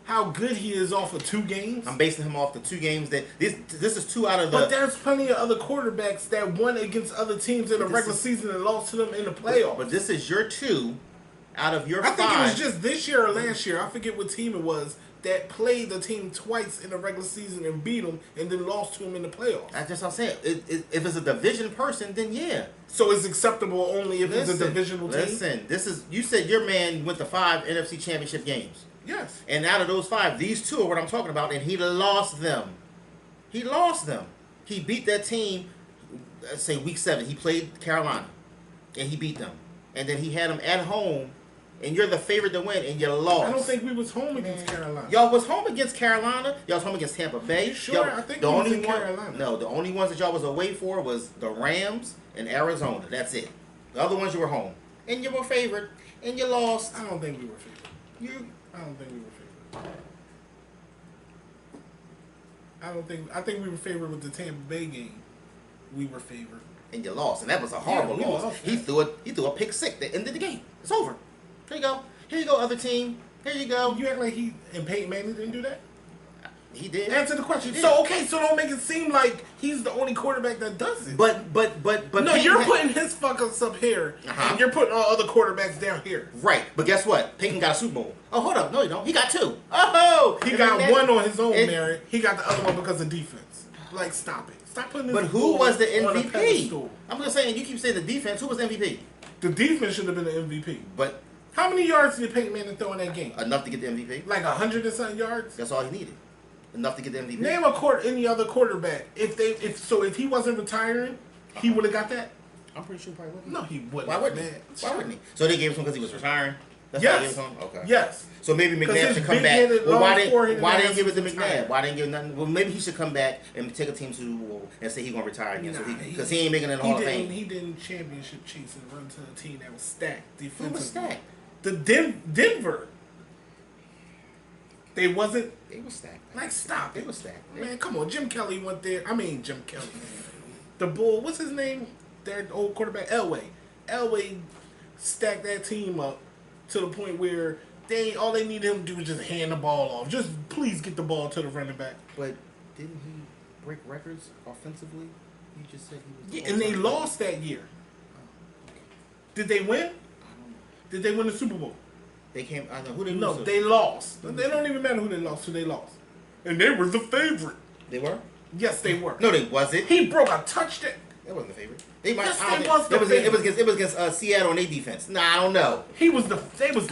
how good he is off of 2 games? I'm basing him off the 2 games that this is 2 out of the. But there's plenty of other quarterbacks that won against other teams in the regular season and lost to them in the playoffs. But this is your 2 out of your 5. I think it was just this year or last year. I forget what team it was that played the team twice in the regular season and beat them and then lost to them in the playoffs. That's just what I'm saying. If it's a division person, then yeah. So it's acceptable only if it's a divisional team? Listen, you said your man went to 5 NFC Championship games. Yes. And out of those 5, these 2 are what I'm talking about, and he lost them. He lost them. He beat that team, let's say week 7. He played Carolina, and he beat them. And then he had them at home, and you're the favorite to win, and you lost. I don't think we was home against Carolina. Y'all was home against Carolina. Y'all was home against Tampa Bay. Sure, I think we was in Carolina. No, the only ones that y'all was away for was the Rams and Arizona. That's it. The other ones you were home. And you were favored, and you lost. I don't think we were favored. I don't think we were favored. I think we were favored with the Tampa Bay game. We were favored. And you lost, and that was a horrible loss. He threw a pick 6 at the end of the game. It's over. Here you go. Here you go, other team. Here you go. You act like Peyton Manning didn't do that? He did. Answer the question. So don't make it seem like he's the only quarterback that does it. But no, you're putting his fuck-ups up here, and you're putting all other quarterbacks down here. Right, but guess what? Peyton got a Super Bowl. Oh, hold up. No, he don't. He got 2. Oh! He got 1 on his own merit. He got the other one because of defense. Like, stop it. Stop putting this. But who was the MVP? I'm just saying, you keep saying the defense. Who was the MVP? The defense should have been the MVP. But how many yards did Peyton Manning throw in that game? Enough to get the MVP. Like 100 and something yards? That's all he needed. Enough to get the MVP. Name any other quarterback. If he wasn't retiring, he would have got that. I'm pretty sure he probably wouldn't. No, he wouldn't. Why wouldn't he? Why wouldn't he? So they gave it to him because he was retiring? That's why they gave it to him? Okay. Yes. So maybe McNabb should come back. Well, why didn't give it to McNabb? retired. Why didn't give nothing? Well, maybe he should come back and take a team to the Super Bowl and say he's going to retire again. Because he ain't making it in the Hall of Fame. He didn't championship chase and run to a team that was stacked defensively. Who was stacked? The Denver. They were stacked. Like, stop it. They were stacked. Man, come on. Jim Kelly went there. I mean, Jim Kelly. The Bull, what's his name? Their old quarterback, Elway. Elway stacked that team up to the point where all they needed him to do was just hand the ball off. Just please get the ball to the running back. But didn't he break records offensively? You just said he was. Yeah, and they lost that year. Did they win? I don't know. Did they win the Super Bowl? They came. I know who they lost. No, they lost. They don't even matter who they lost. Who they lost, and they were the favorite. They were. Yes, they were. No, they wasn't. He broke a touchdown. That wasn't the favorite. They might. Yes, It was against Seattle and their defense. Nah, I don't know. They was the favorite,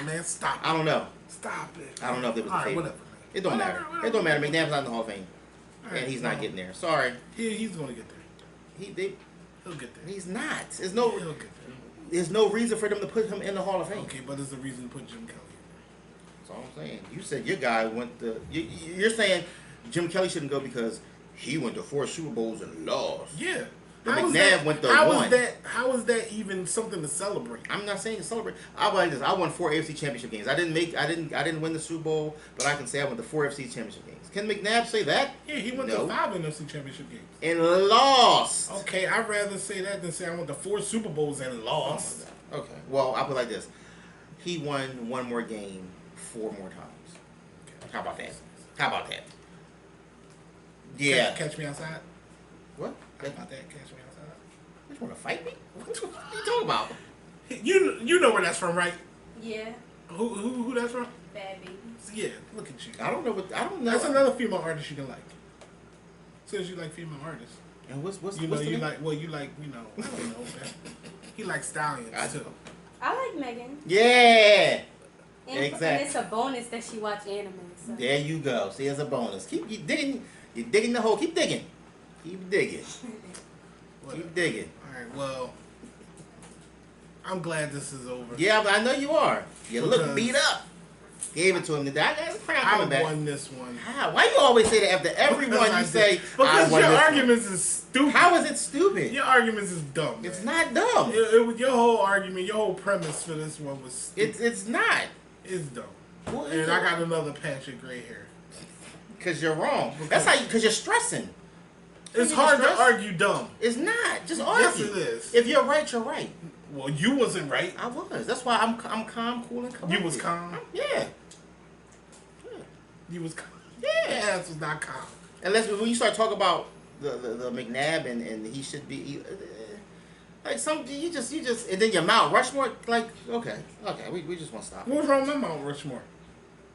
man. Stop. I don't know. Stop it. I don't know if they was the favorite. Whatever. It don't matter. It don't matter. McNabb's not in the Hall of Fame, and he's not getting there. Sorry. He's gonna get there. He'll get there. He's not. He'll get there. There's no reason for them to put him in the Hall of Fame. Okay, but there's a reason to put Jim Kelly in That's all I'm saying. You said your guy went to. You're saying Jim Kelly shouldn't go because he went to 4 Super Bowls and lost. Yeah. But McNabb went to 1. How is that even something to celebrate? I'm not saying to celebrate. I like this. I won 4 AFC Championship games. I didn't win the Super Bowl, but I can say I went to 4 AFC Championship games. Can McNabb say that? Yeah, he went to 5 NFC Championship games and lost. Okay, I'd rather say that than say I went to 4 Super Bowls and lost. Okay, well I'll put it like this: he won 1 more game 4 more times. Okay. How about that? Yeah. Catch me outside. What? How about that? Catch me outside. You want to fight me? What are you talking about? You know where that's from, right? Yeah. Who that's from? Bad Baby. Yeah, look at you. I don't know. That's another female artist you can like. Since you like female artists. And what's you what's know the you name? like I don't know. Man. He likes Stallions too. I like Megan. Yeah. And Exactly. And it's a bonus that she watch anime. So. There you go. See, as a bonus. Keep you digging. You're digging the hole. Keep digging. Keep digging. Keep digging. All right. Well, I'm glad this is over. Yeah, but I know you are. You look beat up. Gave it to him. I won this one. How? Why you always say that after every one you say? Because your arguments is stupid. How is it stupid? Your arguments is dumb. Man. It's not dumb. Your whole argument, your whole premise for this one was stupid. It's not. It's dumb. And I got another patch of gray hair. Because you're wrong. That's how. Because you're stressing. It's hard to argue dumb. It's not. Just argue. Yes, it is. If you're right, you're right. Well, you wasn't right. I was. That's why I'm calm, cool, and collected. You was calm? Yeah. You was calm? Yeah. Your ass was not calm. Unless when you start talking about the McNabb and he should be like some you just and then your Mount Rushmore like okay we just want to stop. What's wrong with my Mount Rushmore?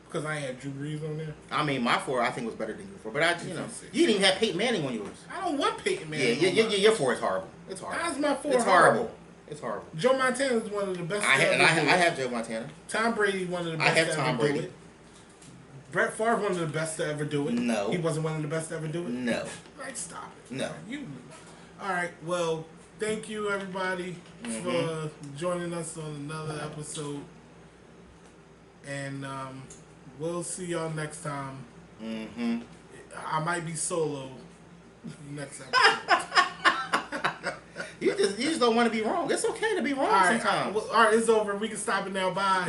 Because I ain't had Drew Brees on there. I mean my 4 I think was better than your 4, but you didn't even have Peyton Manning on yours. I don't want Peyton Manning. Yeah, your 4 is horrible. It's horrible. How's my 4? It's horrible. It's horrible. Joe Montana is one of the best. I have Joe Montana. Tom Brady one of the best. I have Tom Brady. Do it. Brett Favre one of the best to ever do it. No, he wasn't one of the best to ever do it. No, right? Stop it. No, you. All right. Well, thank you everybody for joining us on another episode, and we'll see y'all next time. I might be solo next episode. You just don't want to be wrong. It's okay to be wrong sometimes. All right, it's over. We can stop it now. Bye.